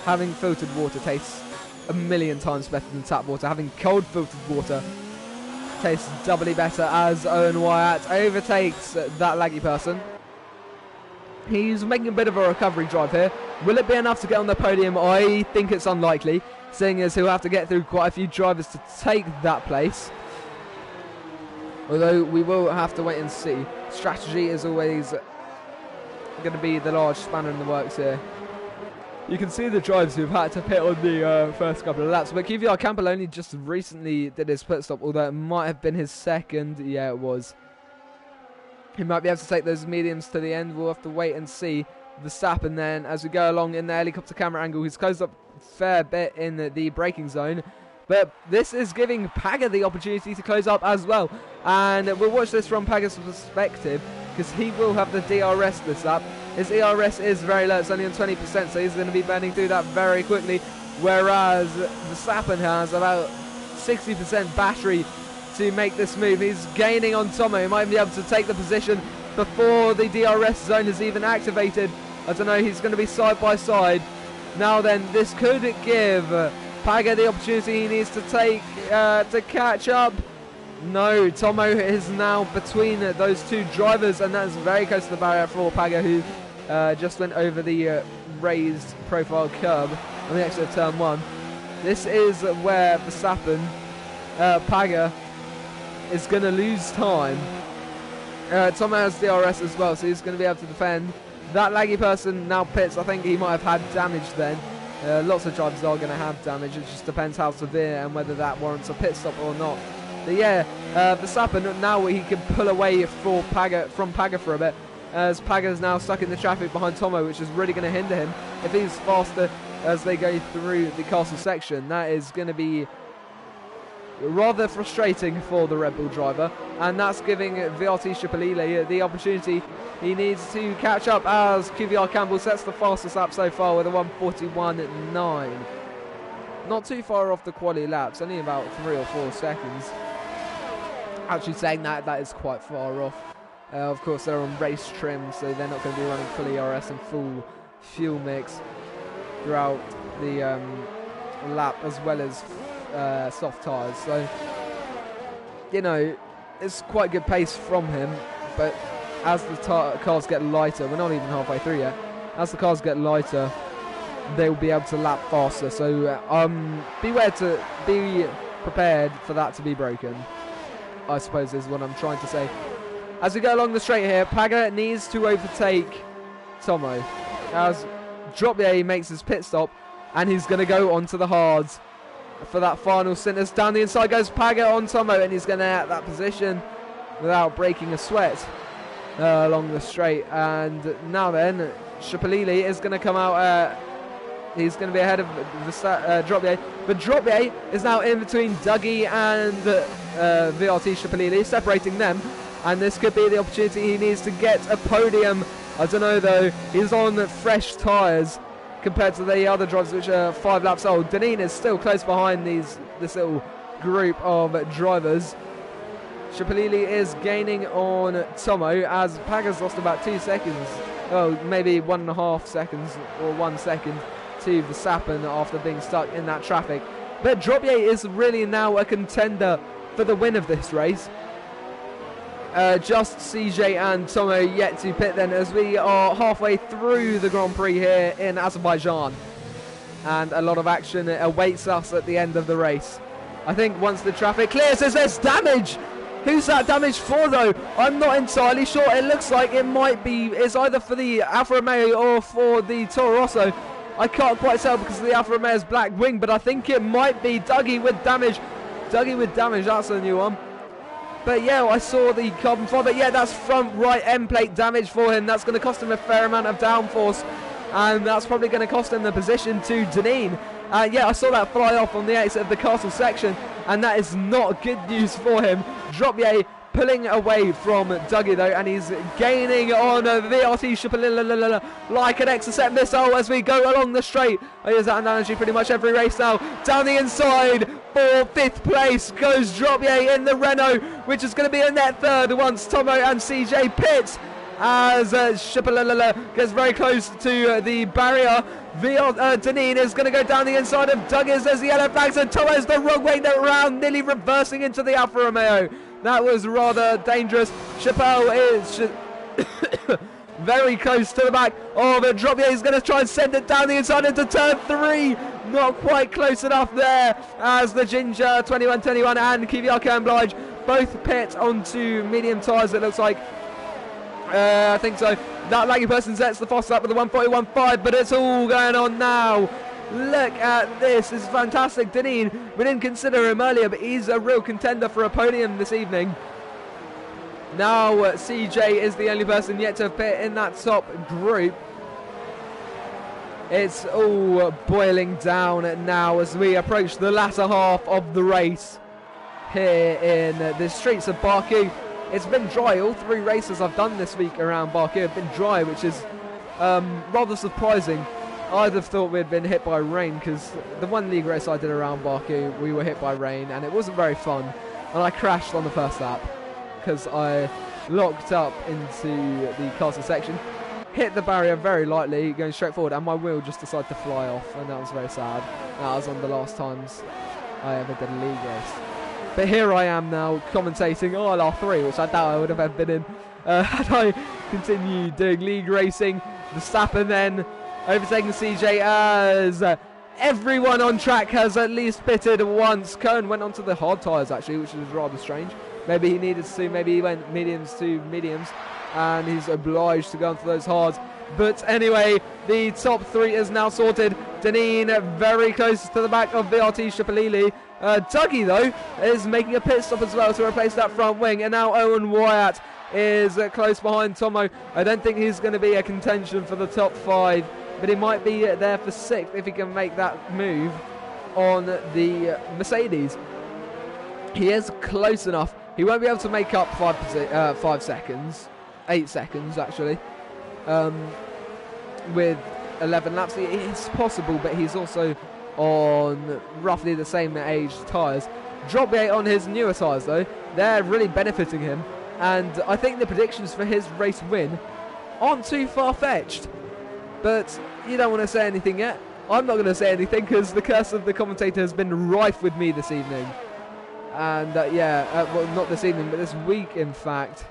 having filtered water tastes a million times better than tap water. Having cold filtered water tastes doubly better as Owen Wyatt overtakes that laggy person. He's making a bit of a recovery drive here. Will it be enough to get on the podium? I think it's unlikely, seeing as he'll have to get through quite a few drivers to take that place. Although we will have to wait and see. Strategy is always going to be the large spanner in the works here. You can see the drivers who've had to pit on the first couple of laps, but QVR Campbell only just recently did his pit stop, although it might have been his second. Yeah, it was. He might be able to take those mediums to the end. We'll have to wait and see. Verstappen then, as we go along in the helicopter camera angle, he's closed up a fair bit in the braking zone. But this is giving Pagger the opportunity to close up as well. And we'll watch this from Pagger's perspective, because he will have the DRS this lap. His ERS is very low, it's only on 20%, so he's going to be burning through that very quickly. Whereas Verstappen has about 60% battery to make this move. He's gaining on Tomo. He might be able to take the position before the DRS zone is even activated. I don't know, he's going to be side by side. Now then, this could give Pagger the opportunity he needs to take to catch up. No, Tomo is now between those two drivers, and that's very close to the barrier for Pagger, who just went over the raised profile curb on the exit of turn 1. This is where Verstappen, Pagger, is going to lose time. Tomo has DRS as well, so he's going to be able to defend. That laggy person now pits. I think he might have had damage then. Lots of drivers are going to have damage. It just depends how severe and whether that warrants a pit stop or not. But yeah, Verstappen, now he can pull away from Paga for a bit, as Paga's now stuck in the traffic behind Tomo, which is really going to hinder him. If he's faster as they go through the castle section, that is going to be rather frustrating for the Red Bull driver, and that's giving VRT Shipalile the opportunity he needs to catch up, as QVR Campbell sets the fastest lap so far with a 1:41.9. Not too far off the quali laps, only about 3 or 4 seconds. Actually saying that is quite far off. Of course they're on race trim, so they're not going to be running full ERS and full fuel mix throughout the lap, as well as soft tyres. So, you know, it's quite good pace from him, but as the cars get lighter, we're not even halfway through yet, as the cars get lighter, they will be able to lap faster. So be prepared for that to be broken, I suppose is what I'm trying to say. As we go along the straight here, Paga needs to overtake Tomo as Dropier makes his pit stop, and he's going to go onto the hards for that final stint. As down the inside goes Paga on Tomo, and he's going to get that position without breaking a sweat along the straight. And now then, Shipalile is going to come out. He's going to be ahead of Dropier, but Dropier is now in between Dougie and VRT Shipalile, separating them. And this could be the opportunity he needs to get a podium. I don't know though, he's on fresh tyres compared to the other drivers, which are 5 laps old. Deneen is still close behind this little group of drivers. Shipalile is gaining on Tomo, as Paga's lost about 2 seconds. Oh, maybe 1.5 seconds or 1 second to Verstappen after being stuck in that traffic. But Dropier is really now a contender for the win of this race. Just CJ and Tomo yet to pit then, as we are halfway through the Grand Prix here in Azerbaijan, and a lot of action awaits us at the end of the race. I think once the traffic clears, there's damage. Who's that damage for though? I'm not entirely sure. It looks like it might be, it's either for the Alfa Romeo or for the Toro Rosso. I can't quite tell because of the Alfa Romeo's black wing, but I think it might be Dougie with damage. Dougie with damage, that's a new one. But yeah, I saw the carbon fibre. Yeah, that's front right end plate damage for him. That's going to cost him a fair amount of downforce, and that's probably going to cost him the position to Deneen. Yeah, I saw that fly off on the exit of the castle section, and that is not good news for him. Dropier pulling away from Dougie though, and he's gaining on VRT Shipalile like an Exocet missile as we go along the straight. I use that analogy pretty much every race now. Down the inside for 5th place goes Dropier in the Renault, which is going to be a net 3rd once Tomo and CJ pit, as Shipalile gets very close to the barrier. Deneen is going to go down the inside of Dougie. There's the yellow flags, and Tomo's the wrong way around, nearly reversing into the Alfa Romeo. That was rather dangerous. Chappelle is very close to the back. Oh, but Dropier is going to try and send it down the inside into turn 3. Not quite close enough there, as the Ginger 2121 and QVR Cambridge both pit onto medium tyres, it looks like. I think so. That laggy person sets the fastest lap with the 1:41.5, but it's all going on now. Look at this. This is fantastic. Deneen, we didn't consider him earlier, but he's a real contender for a podium this evening. Now CJ is the only person yet to pit in that top group. It's all boiling down now as we approach the latter half of the race here in the streets of Baku. It's been dry. All 3 races I've done this week around Baku have been dry, which is rather surprising. I'd have thought we'd been hit by rain, because the one league race I did around Baku, we were hit by rain, and it wasn't very fun. And I crashed on the first lap because I locked up into the castle section, hit the barrier very lightly, going straight forward, and my wheel just decided to fly off, and that was very sad. That was one of the last times I ever did a league race. But here I am now commentating ILR3, which I doubt I would have been in had I continued doing league racing. Verstappen then overtaking CJ, as everyone on track has at least pitted once. Cohen went onto the hard tyres actually, which is rather strange. Maybe he needed to, maybe he went mediums to mediums, and he's obliged to go onto those hards. But anyway, the top 3 is now sorted. Deneen very close to the back of VRT Shipalili. Dougie, though, is making a pit stop as well to replace that front wing. And now Owen Wyatt is close behind Tomo. I don't think he's going to be a contention for the top 5, but he might be there for 6th if he can make that move on the Mercedes. He is close enough. He won't be able to make up 5 seconds. 8 seconds, actually. With 11 laps. It's possible, but he's also on roughly the same age tyres. Dropier on his newer tyres, though. They're really benefiting him. And I think the predictions for his race win aren't too far-fetched. But you don't want to say anything yet. I'm not going to say anything because the curse of the commentator has been rife with me this evening. And well, not this evening, but this week, in fact.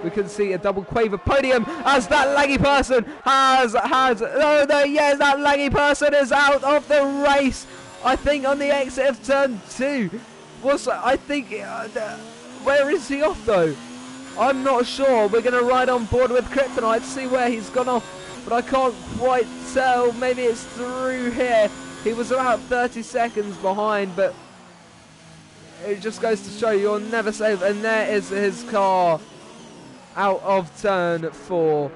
We can see a double quaver podium as that laggy person that laggy person is out of the race. I think on the exit of turn 2. Where is he off though? I'm not sure. We're going to ride on board with Kryptonite to see where he's gone off, but I can't quite tell. Maybe it's through here. He was about 30 seconds behind, but it just goes to show you're never safe. And there is his car out of turn 4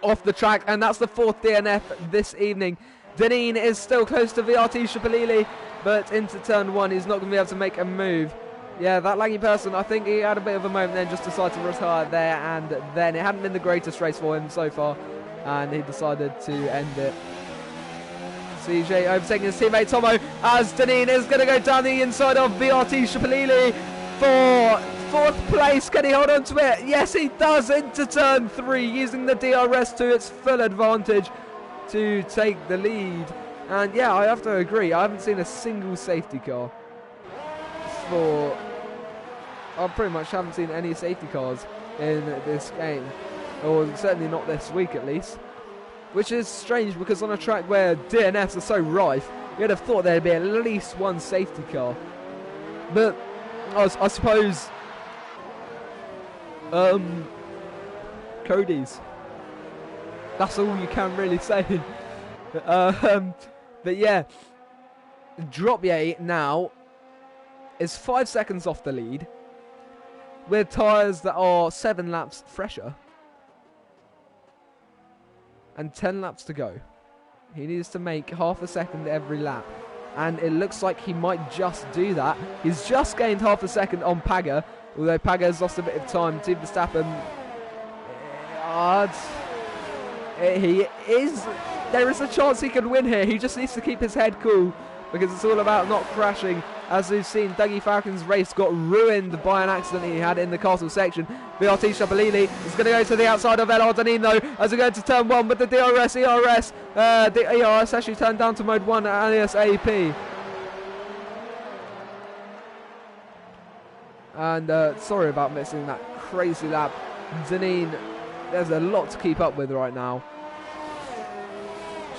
off the track, and that's the 4th DNF this evening. Deneen is still close to VRT Shipalili, but into turn 1 he's not going to be able to make a move. Yeah, that laggy person, I think he had a bit of a moment then, just decided to retire there and then. It hadn't been the greatest race for him so far, and he decided to end it. CJ overtaking his teammate Tomo as Deneen is going to go down the inside of VRT Shipalili for 4th place. Can he hold on to it? Yes, he does, into turn 3, using the DRS to its full advantage to take the lead. And yeah, I have to agree, I haven't seen a single safety car I pretty much haven't seen any safety cars in this game, or certainly not this week at least, which is strange because on a track where DNFs are so rife, you'd have thought there'd be at least one safety car. But I suppose Cody's, that's all you can really say. But yeah, Dropier now is 5 seconds off the lead with tyres that are 7 laps fresher and 10 laps to go. He needs to make half a second every lap, and it looks like he might just do that. He's just gained half a second on Paga, although Paga has lost a bit of time to Verstappen. There is a chance he could win here. He just needs to keep his head cool, because it's all about not crashing. As we've seen, Dougie Falcon's race got ruined by an accident he had in the castle section. VRT Shipalili is going to go to the outside of LR Deneen though, as we go to turn 1 with the DRS, the ERS actually turned down to mode 1 alias AP. And sorry about missing that crazy lap. Deneen, there's a lot to keep up with right now.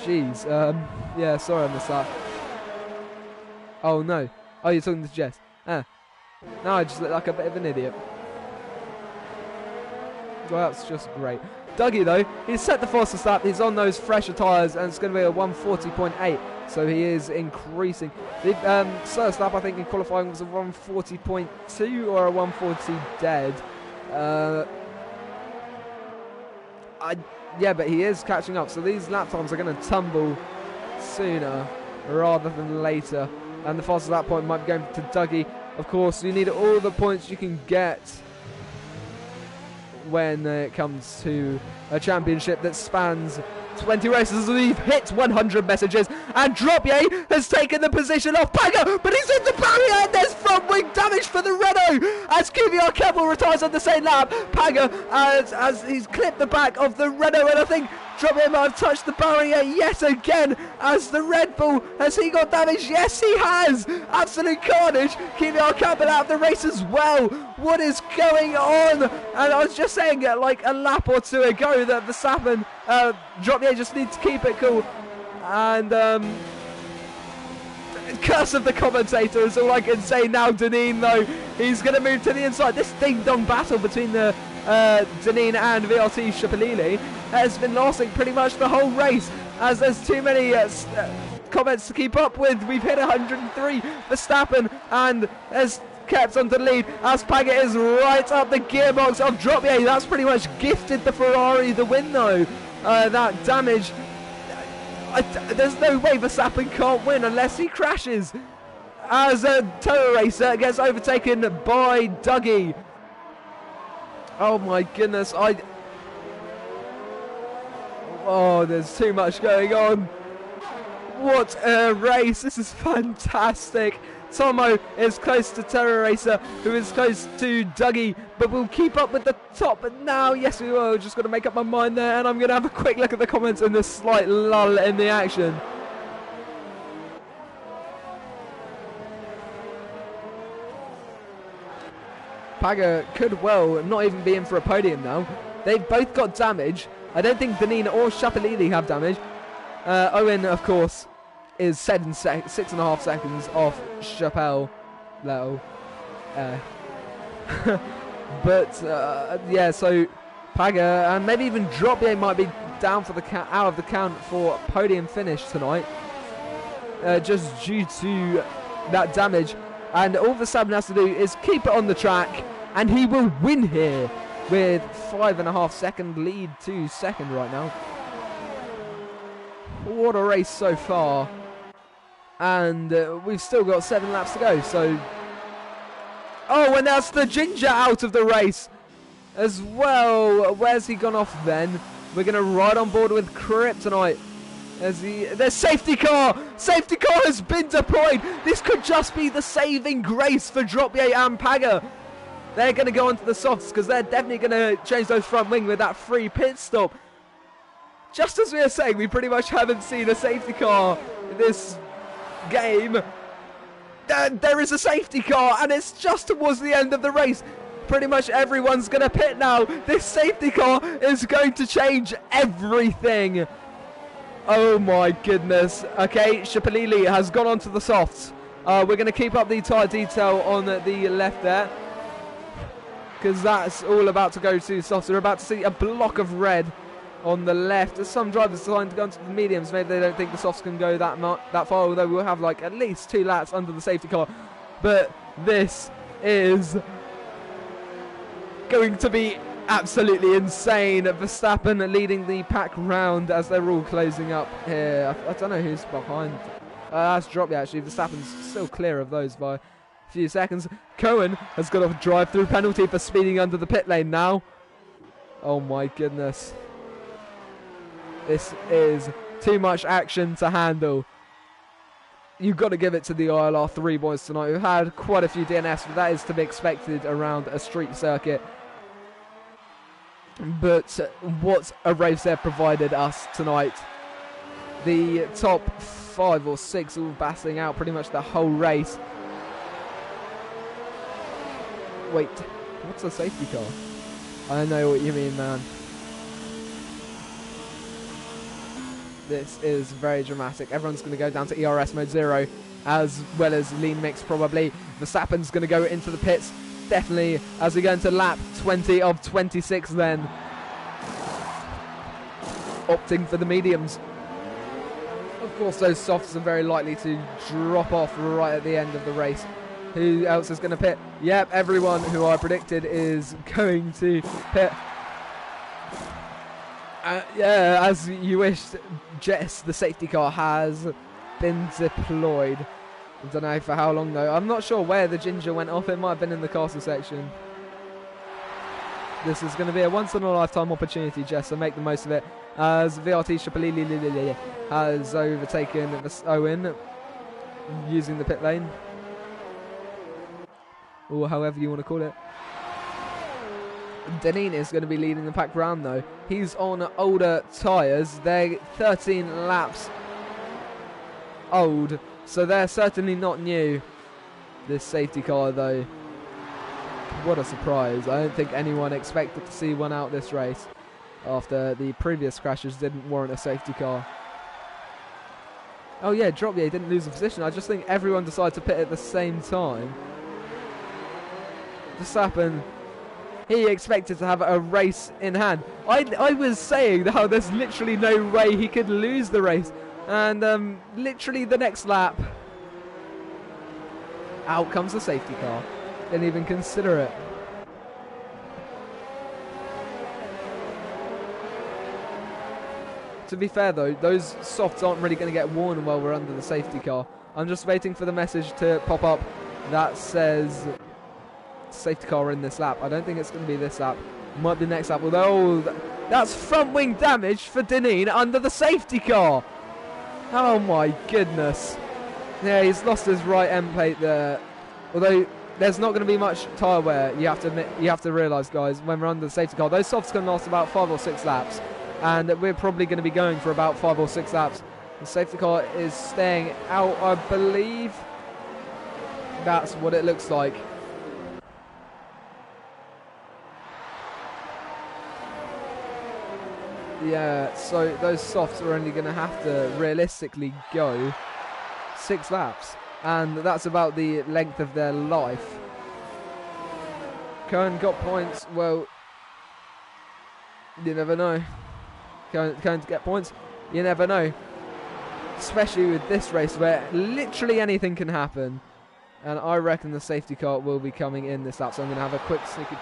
Jeez, yeah, sorry I missed that. Oh no. Oh, you're talking to Jess. Now I just look like a bit of an idiot. Well, that's just great. Dougie, though, he's set the fastest lap. He's on those fresher tyres, and it's going to be a 140.8. So he is increasing. The first lap, I think, in qualifying was a 140.2 or a 140 dead. Yeah, but he is catching up. So these lap times are going to tumble sooner rather than later. And the fastest lap point might be going to Dougie. Of course, you need all the points you can get when it comes to a championship that spans 20 races. We've hit 100 messages, and Dropier has taken the position off Paga, but he's in the barrier, and there's front wing damage for the Renault as QVR Keppel retires on the same lap. Paga, as he's clipped the back of the Renault, and I think Dropier might have touched the barrier yet again as the Red Bull. Has he got damage? Yes, he has. Absolute carnage. QVR Keppel out of the race as well. What is going on? And I was just saying like a lap or two ago that Verstappen, Dropier just needs to keep it cool. And curse of the commentator is all I can say now. Deneen, though, he's going to move to the inside. This ding-dong battle between the Deneen and VRT Shapalili has been lasting pretty much the whole race, as there's too many comments to keep up with. We've hit 103. Verstappen and has kept on the lead as Paget is right up the gearbox of Dropier. That's pretty much gifted the Ferrari the win though. That damage, there's no way Verstappen can't win unless he crashes, as Toto Racer gets overtaken by Dougie. Oh my goodness, oh, there's too much going on. What a race, this is fantastic. Tomo is close to Terror Racer, who is close to Dougie, but we'll keep up with the top. But now, yes we will, just got to make up my mind there, and I'm going to have a quick look at the comments and this slight lull in the action. Paga could well not even be in for a podium now. They've both got damage. I don't think Deneen or Shapalili have damage. Owen, of course, is 6.5 seconds off Chappelle. But yeah, so Paga and maybe even Dropier might be down for the out of the count for podium finish tonight, just due to that damage. And all Verstappen has to do is keep it on the track, and he will win here with 5.5 second lead to second right now. What a race so far. And we've still got 7 laps to go, so... Oh, and that's the Ginger out of the race as well. Where's he gone off then? We're going to ride on board with Kryptonite. There's safety car! Safety car has been deployed! This could just be the saving grace for Dropier and Paga. They're going to go onto the softs because they're definitely going to change those front wing with that free pit stop. Just as we were saying, we pretty much haven't seen a safety car in this game. There is a safety car, and it's just towards the end of the race. Pretty much everyone's going to pit now. This safety car is going to change everything. Oh my goodness. Okay, Shapalili has gone onto the softs. We're going to keep up the tyre detail on the left there, because that's all about to go to softs. We're about to see a block of red on the left. As some drivers decide to go into the mediums, maybe they don't think the softs can go that far, although we'll have like at least 2 laps under the safety car. But this is going to be absolutely insane. Verstappen leading the pack round as they're all closing up here. I don't know who's behind. That's Dropier actually. Verstappen's still clear of those by a few seconds. Cohen has got a drive-through penalty for speeding under the pit lane now. Oh my goodness. This is too much action to handle. You've got to give it to the ILR3 boys tonight, who had quite a few DNFs, but that is to be expected around a street circuit. But what a race they've provided us tonight. The top 5 or 6 all battling out pretty much the whole race. Wait, what's a safety car? I know what you mean, man. This is very dramatic. Everyone's going to go down to ERS mode 0, as well as lean mix probably. Verstappen's going to go into the pits, definitely, as we go into lap 20 of 26 then. Opting for the mediums. Of course, those softs are very likely to drop off right at the end of the race. Who else is going to pit? Yep, everyone who I predicted is going to pit. Yeah, as you wished, Jess, the safety car, has been deployed. I don't know for how long though. I'm not sure where the Ginger went off. It might have been in the castle section. This is going to be a once-in-a-lifetime opportunity, Jess, so make the most of it. As VRT Shapalili has overtaken Owen using the pit lane, or however you want to call it. Deneen is going to be leading the pack round though. He's on older tyres. They're 13 laps old, so they're certainly not new. This safety car though, what a surprise. I don't think anyone expected to see one out this race after the previous crashes didn't warrant a safety car. Oh yeah, Dropier didn't lose a position. I just think everyone decided to pit at the same time. Verstappen he expected to have a race in hand. I was saying how there's literally no way he could lose the race. And literally the next lap, out comes the safety car. Didn't even consider it. To be fair though, those softs aren't really going to get worn while we're under the safety car. I'm just waiting for the message to pop up that says safety car in this lap. I don't think it's going to be this lap. Might be next lap. Although that's front wing damage for Deneen under the safety car. Oh my goodness. Yeah, he's lost his right end plate there. Although there's not going to be much tyre wear. You have to realise, guys, when we're under the safety car, those softs can last about 5 or 6 laps. And we're probably going to be going for about 5 or 6 laps. The safety car is staying out, I believe. That's what it looks like. Yeah, so those softs are only going to have to realistically go 6 laps. And that's about the length of their life. Cohen got points. Well, you never know. Going to get points, you never know, especially with this race where literally anything can happen. And I reckon the safety car will be coming in this lap, so I'm going to have a quick sneaky.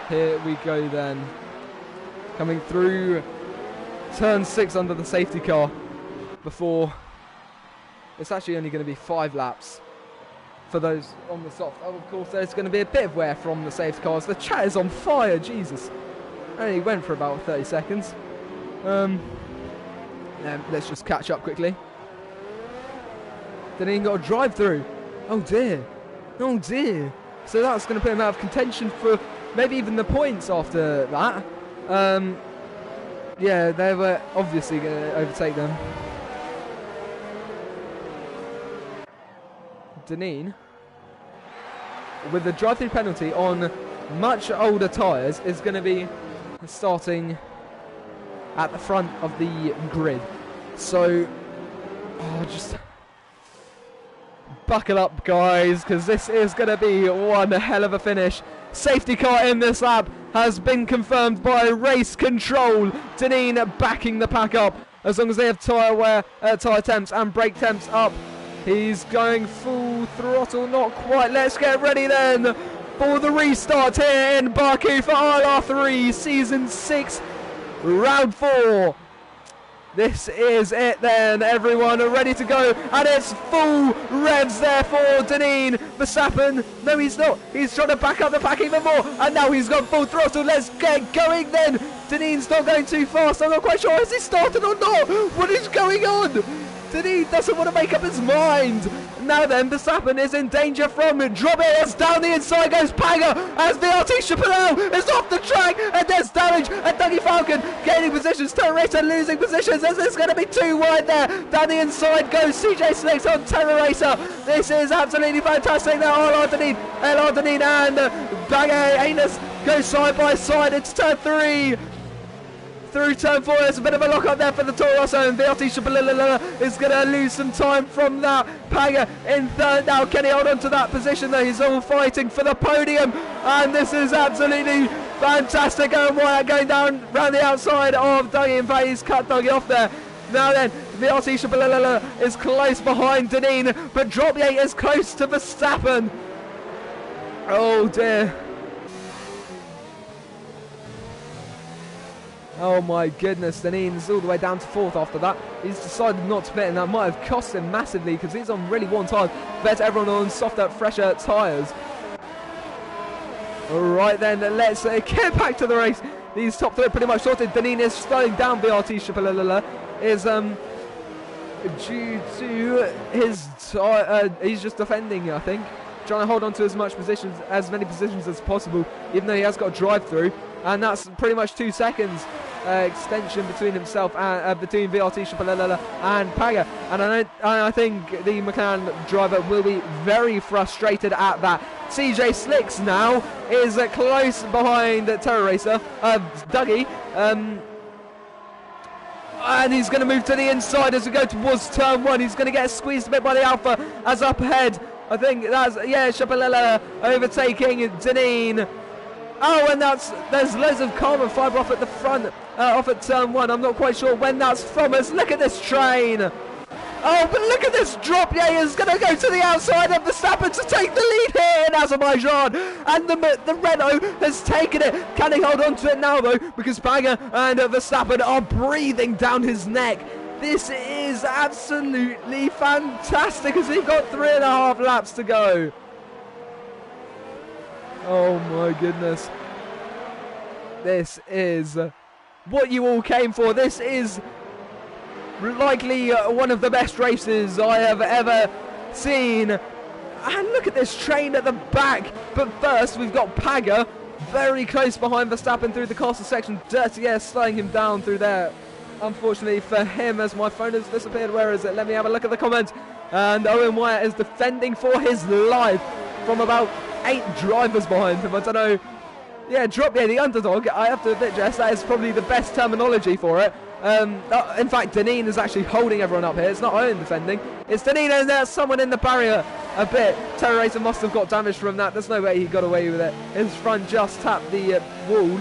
Here we go then. Coming through turn 6 under the safety car before. It's actually only going to be 5 laps for those on the soft. Oh, of course, there's going to be a bit of wear from the safety cars. The chat is on fire, Jesus. Only went for about 30 seconds. Let's just catch up quickly. Then he got a drive through. Oh dear. Oh dear. So that's going to put him out of contention for maybe even the points after that. Yeah, they were obviously going to overtake them. Deneen, with the drive-through penalty on much older tyres, is going to be starting at the front of the grid. So, just buckle up, guys, because this is going to be one hell of a finish. Safety car in this lap has been confirmed by race control. Deneen backing the pack up as long as they have tyre temps and brake temps up. He's going full throttle, not quite. Let's get ready then for the restart here in Baku for ILR3 Season 6, Round 4. This is it then, everyone are ready to go, and it's full revs there for Deneen. Verstappen, no he's not, he's trying to back up the pack even more, and now he's got full throttle. Let's get going then. Deneen's not going too fast, I'm not quite sure, has he started or not? What is going on? Deneen doesn't want to make up his mind. Now then, Verstappen is in danger from dropping it. Down the inside goes Paga as VRT Chaparral is off the track, and there's damage. And Dougie Falcon gaining positions, Terror Racer losing positions as it's going to be too wide there. Down the inside goes CJ Slicks on Terror Racer. This is absolutely fantastic now. LR Deneen and Baga Anus go side by side. It's turn 3. Through turn 4, there's a bit of a lock up there for the Toro Rosso, and VRT Chabalala is going to lose some time from that. Paga in third now. Can he hold on to that position though? He's all fighting for the podium, and this is absolutely fantastic. Owen Wyatt going down round the outside of Dougie. In fact, he's cut Dougie off there. Now then, VRT Chabalala is close behind Deneen, but Drop 8 is close to Verstappen. Oh dear. Oh my goodness, Deneen's all the way down to 4th after that. He's decided not to pit, and that might have cost him massively because he's on really worn tyres. Bet everyone on softer, fresher tyres. Alright then, let's get back to the race. these top three are pretty much sorted. Deneen is slowing down VRT Triple ILR is due to his he's just defending, I think, trying to hold on to as many positions as possible, even though he has got a drive through, and that's pretty much 2 seconds extension between himself and between VRT Triple ILR and Paga, and I think the McLaren driver will be very frustrated at that. CJ Slicks now is close behind Terror Racer, Dougie, and he's going to move to the inside as we go towards turn 1. He's going to get squeezed a bit by the Alpha as up ahead. I think that's, yeah, Triple ILR overtaking Deneen. Oh, and there's loads of carbon fibre off at the front, off at turn 1. I'm not quite sure when that's from us. Look at this train. Oh, but look at this drop. Yeah, he's going to go to the outside of Verstappen to take the lead here in Azerbaijan. And the Renault has taken it. Can he hold on to it now, though? Because Paga and Verstappen are breathing down his neck. This is absolutely fantastic as we've got 3.5 laps to go. Oh my goodness. This is what you all came for. This is likely one of the best races I have ever seen. And look at this train at the back. But first we've got Paga very close behind Verstappen through the castle section. Dirty Air slowing him down through there. Unfortunately for him, as my phone has disappeared. Where is it? Let me have a look at the comments. And Owen Wyatt is defending for his life from about 8 drivers behind him. I don't know. Yeah, the underdog. I have to admit, Jess, that is probably the best terminology for it. In fact, Deneen is actually holding everyone up here. It's not Owen defending. It's Deneen, and there's someone in the barrier a bit. Terror Racer must have got damaged from that. There's no way he got away with it. His front just tapped the wall,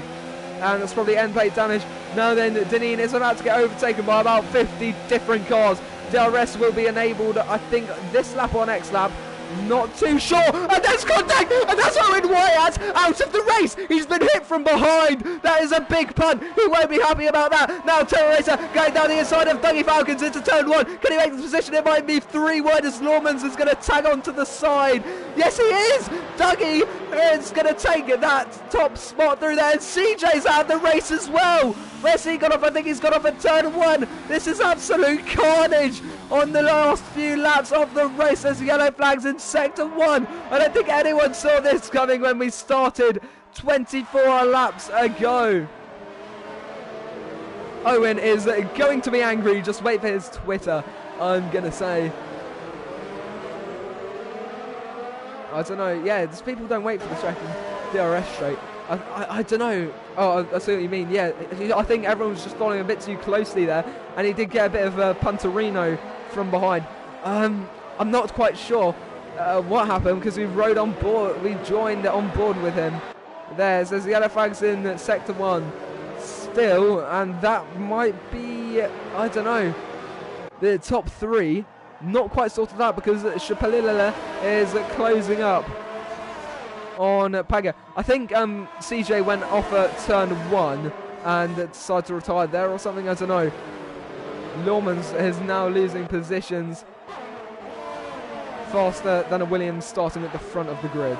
and it's probably end plate damage. Now then, Deneen is about to get overtaken by about 50 different cars. DRS will be enabled, I think, this lap or next lap. Not too sure, and there's contact, and that's Owen Wyatt out of the race. He's been hit from behind. That is a big pun. He won't be happy about that. Now Terror Racer going down the inside of Dougie Falcons into turn 1. Can he make the position? It might be 3 wide as Lawmans is going to tag on to the side. Yes, he is. Dougie is going to take that top spot through there, and CJ's out of the race as well. Where's he got off? I think he's got off at turn 1. This is absolute carnage on the last few laps of the race. There's yellow flags in sector 1. I don't think anyone saw this coming when we started 24 laps ago. Owen is going to be angry. Just wait for his Twitter, I'm going to say. I don't know. Yeah, these people don't wait for the second DRS straight. I don't know. Oh, I see what you mean. Yeah, I think everyone was just following a bit too closely there, and he did get a bit of a punterino from behind. I'm not quite sure what happened, because we rode on board. We joined on board with him. There's yellow flags in sector 1 still, and that might be, I don't know, the top 3. Not quite sorted out because Triple ILR is closing up on Paga. I think CJ went off at turn 1 and decided to retire there or something, I don't know. Lawmans is now losing positions faster than a Williams starting at the front of the grid.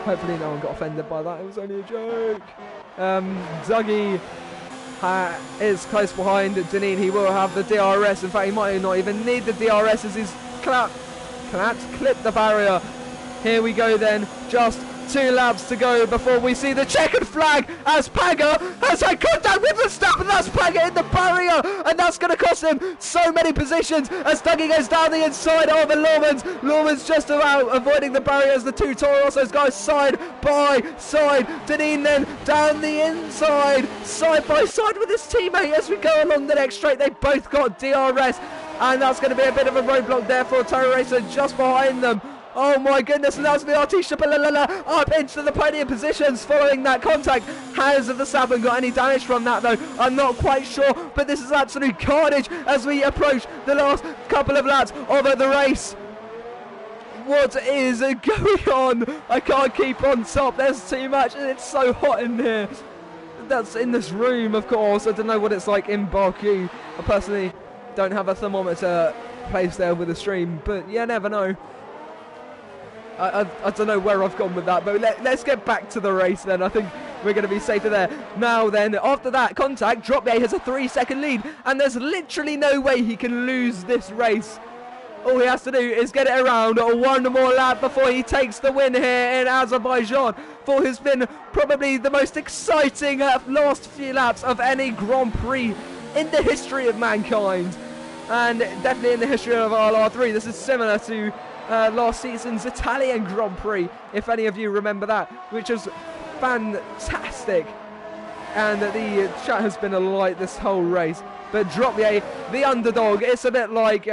Hopefully no one got offended by that, it was only a joke. Dougie is close behind Deneen. He will have the DRS. In fact, he might not even need the DRS as he's clipped the barrier. Here we go then, just 2 laps to go before we see the checkered flag as Paga has had contact with Verstappen. That's Paga in the barrier, and that's going to cost him so many positions as Dougie goes down the inside of Lawmans. Lawmans just about avoiding the barrier as the 2 Torossos go side by side. Deneen then down the inside, side by side with his teammate as we go along the next straight. They both got DRS, and that's going to be a bit of a roadblock there for Terror Racer just behind them. Oh my goodness, and that's VRT Triple ILR up into the podium positions following that contact. Has Verstappen got any damage from that though? I'm not quite sure, but this is absolute carnage as we approach the last couple of laps of the race. What is going on? I can't keep on top, there's too much and it's so hot in here. That's in this room, of course. I don't know what it's like in Baku. I personally don't have a thermometer placed there with the stream, but you never know. I don't know where I've gone with that, but let's get back to the race then. I think we're going to be safer there. Now then, after that contact, Dropier has a 3-second lead, and there's literally no way he can lose this race. All he has to do is get it around one more lap before he takes the win here in Azerbaijan for who's been probably the most exciting last few laps of any Grand Prix in the history of mankind, and definitely in the history of ILR3. This is similar to last season's Italian Grand Prix, if any of you remember that, which was fantastic, and the chat has been alight this whole race. But Dropier, the underdog, it's a bit like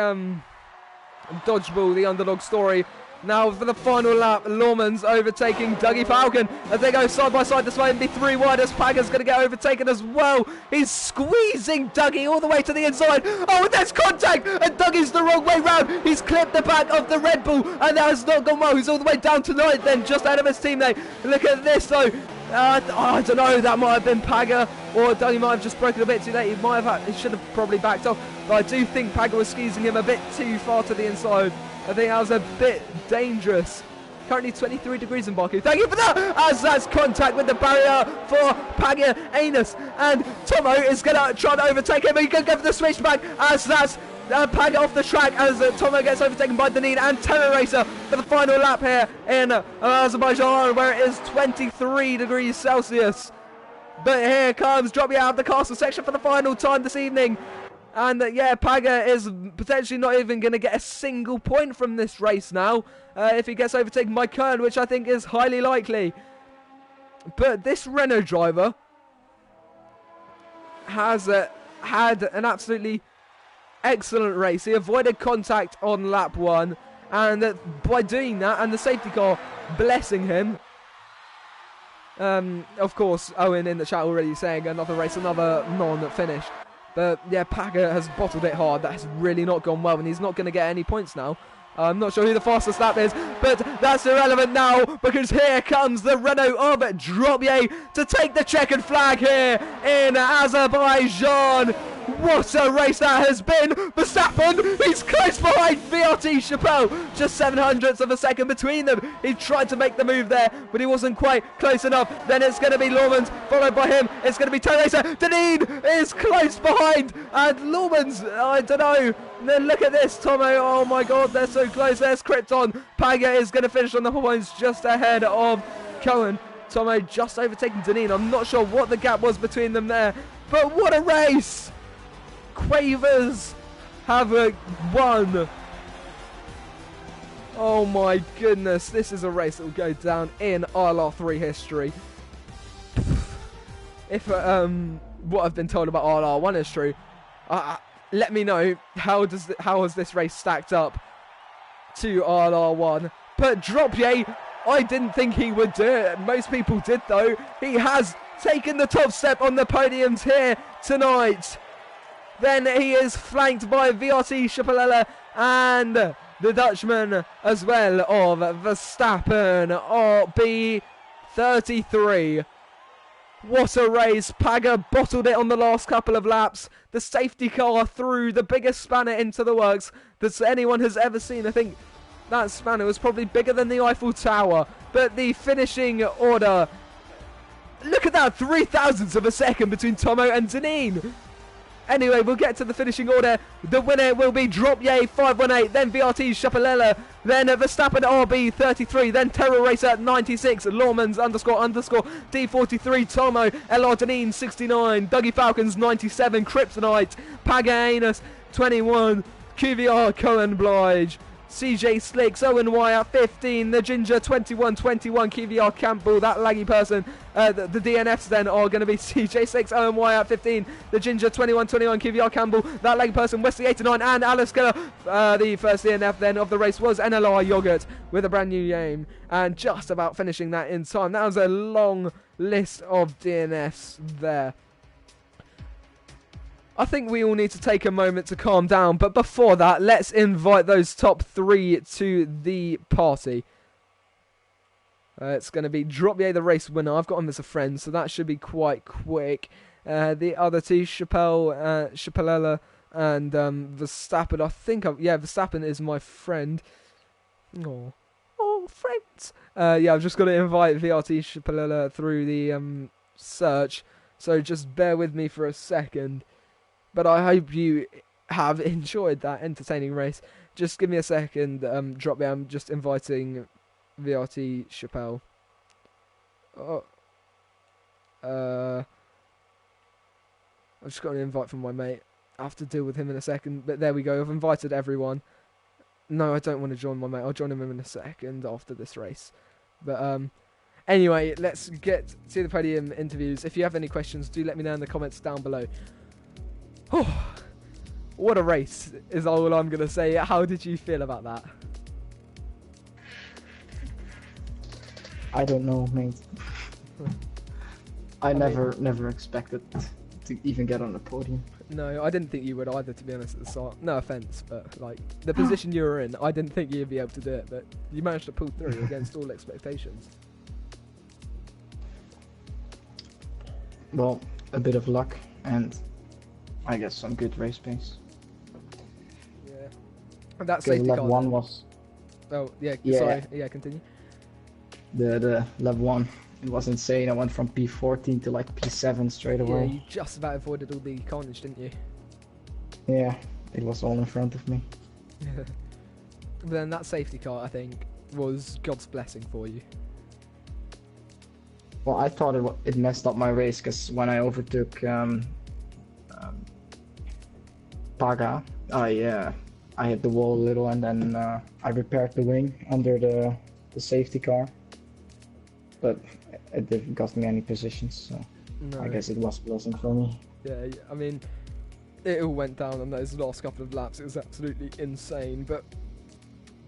Dodgeball, the underdog story. Now for the final lap, Lorman's overtaking Dougie Falcon as they go side by side. This might be 3 wide as Pagger's going to get overtaken as well. He's squeezing Dougie all the way to the inside. Oh, there's contact, and Dougie's the wrong way round. He's clipped the back of the Red Bull, and that has not gone well. He's all the way down to 9th then, just ahead of his teammate. Look at this though. I don't know, that might have been Pagger, or Dougie might have just broken a bit too late. He should have probably backed off, but I do think Pagger was squeezing him a bit too far to the inside. I think that was a bit dangerous. Currently 23 degrees in Baku. Thank you for that, as that's contact with the barrier for Pagger Anus, and Tomo is going to try to overtake him. He can go for the switch back as that's Pagger off the track as Tomo gets overtaken by Deneen and Terror Racer for the final lap here in Azerbaijan, where it is 23 degrees Celsius. But here comes Dropier out of the castle section for the final time this evening. And yeah, Pagger is potentially not even going to get a single point from this race now if he gets overtaken by Kern, which I think is highly likely. But this Renault driver has had an absolutely excellent race. He avoided contact on lap 1, and by doing that, and the safety car blessing him, of course, Owen in the chat already saying another race, another non-finish. But yeah, Pagger has bottled it hard. That has really not gone well, and he's not going to get any points now. I'm not sure who the fastest lap is, but that's irrelevant now, because here comes the Renault of Dropier to take the checkered flag here in Azerbaijan. What a race that has been! Verstappen, he's close behind VRT Chappelle, just 700ths of a second between them. He tried to make the move there, but he wasn't quite close enough. Then it's going to be Lormans, followed by him. It's going to be Teresa. Deneen is close behind, and Lormans, I don't know. Then look at this, Tomo. Oh my God, they're so close. There's Krypton. Pagger is going to finish on the points just ahead of Cohen. Tomo just overtaking Deneen. I'm not sure what the gap was between them there, but what a race! Quavers have won. Oh my goodness, this is a race that will go down in ILR3 history. If what I've been told about ILR1 is true, let me know how has this race stacked up to ILR1. But Dropier, I didn't think he would do it. Most people did though. He has taken the top step on the podiums here tonight. Then he is flanked by VRT Chappelle and the Dutchman as well of Verstappen, RB33. What a race. Pagger bottled it on the last couple of laps. The safety car threw the biggest spanner into the works that anyone has ever seen. I think that spanner was probably bigger than the Eiffel Tower. But the finishing order, look at that, 0.003 of a second between Tomo and Deneen. Anyway, we'll get to the finishing order. The winner will be Dropier 518, then VRT Chappelle, then Verstappen RB33, then Terror Racer 96, Lormans __ D43, Tomo, LR Deneen 69, Dougie Falcons 97, Kryptonite, Paganus 21, QVR Cohen Blige, CJ Slicks, Owen Wyatt 15, the Ginger 21, QVR Campbell, that laggy person. The DNFs then are going to be CJ Slicks, Owen Wyatt 15, the Ginger 21, QVR Campbell, that laggy person, Wesley 89, and Alice Keller. The first DNF then of the race was NLR Yogurt with a brand new game, and just about finishing that in time. That was a long list of DNFs there. I think we all need to take a moment to calm down, but before that, let's invite those top 3 to the party. It's going to be Dropier, the race winner. I've got him as a friend, so that should be quite quick. The other two, Chappelle and Verstappen. I think, Verstappen is my friend. Oh, wrong friends. Yeah, I've just got to invite VRT Chapalilla through the search, so just bear with me for a second. But I hope you have enjoyed that entertaining race. Just give me a second. Drop me. I'm just inviting VRT Chappelle. Oh. I've just got an invite from my mate. I have to deal with him in a second. But there we go. I've invited everyone. No, I don't want to join my mate. I'll join him in a second after this race. But anyway, let's get to the podium interviews. If you have any questions, do let me know in the comments down below. Oh, what a race is all I'm going to say. How did you feel about that? I don't know, mate. I never expected to even get on the podium. No, I didn't think you would either, to be honest, at the start. No offence, but like the position you were in, I didn't think you'd be able to do it, but you managed to pull through against all expectations. Well, a bit of luck and I guess some good race pace. Yeah. And that safety car. Lap 1 was... Oh, yeah, sorry. Yeah, continue. The lap 1, it was insane. I went from P14 to like P7 straight away. Yeah, you just about avoided all the carnage, didn't you? Yeah, it was all in front of me. But then that safety car, I think, was God's blessing for you. Well, I thought it messed up my race, because when I overtook Paga, I hit the wall a little, and then I repaired the wing under the safety car. But it didn't cost me any positions, so no. I guess it was a blessing for me. Yeah, I mean, it all went down on those last couple of laps. It was absolutely insane, but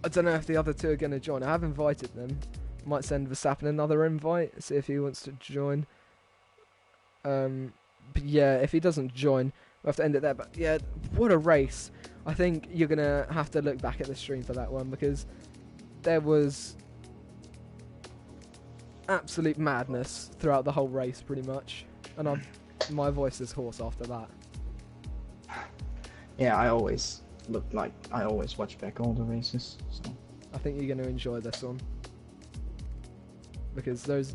I don't know if the other two are going to join. I have invited them. Might send Verstappen another invite, see if he wants to join. But yeah, if he doesn't join, we'll have to end it there. But yeah, what a race. I think you're going to have to look back at the stream for that one, because there was absolute madness throughout the whole race, pretty much. And my voice is hoarse after that. Yeah, I always watch back all the races. So I think you're going to enjoy this one, because those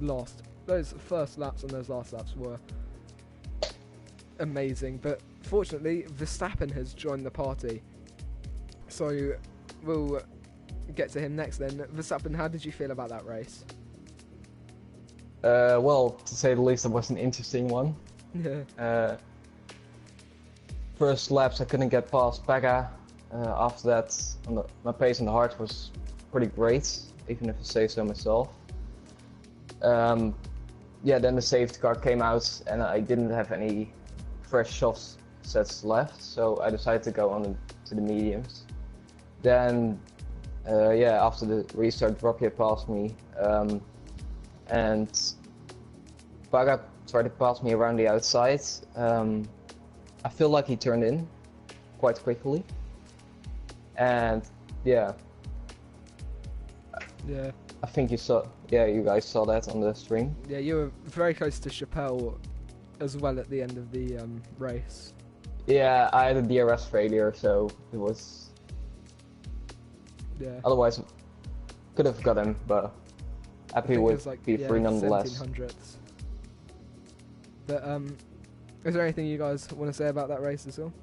first laps and those last laps were amazing. But fortunately, Verstappen has joined the party, so we'll get to him next. Then, Verstappen, how did you feel about that race? Well, to say the least, it was an interesting one. Yeah. First laps I couldn't get past Paga. After that, my pace on the hard was pretty great, even if I say so myself. Yeah, then the safety car came out and I didn't have any fresh soft sets left, so I decided to go on to the mediums. Then, yeah, after the restart, Rocky passed me. And Paga tried to pass me around the outside. I feel like he turned in quite quickly, and yeah, I think you guys saw that on the stream. Yeah, you were very close to Chappelle as well at the end of the race. Yeah, I had a DRS failure, so it was. Yeah. Otherwise, could have got him, but happy with P3 nonetheless. 1700s. But is there anything you guys want to say about that race as well?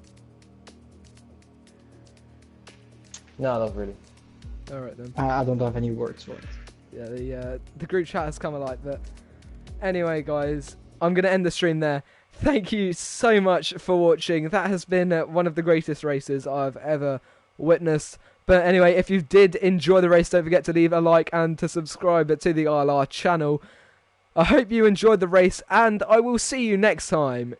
No, not really. Alright then. I don't have any words for it. Yeah, the group chat has come alive. But anyway, guys, I'm going to end the stream there. Thank you so much for watching. That has been one of the greatest races I've ever witnessed. But anyway, if you did enjoy the race, don't forget to leave a like and to subscribe to the ILR channel. I hope you enjoyed the race, and I will see you next time.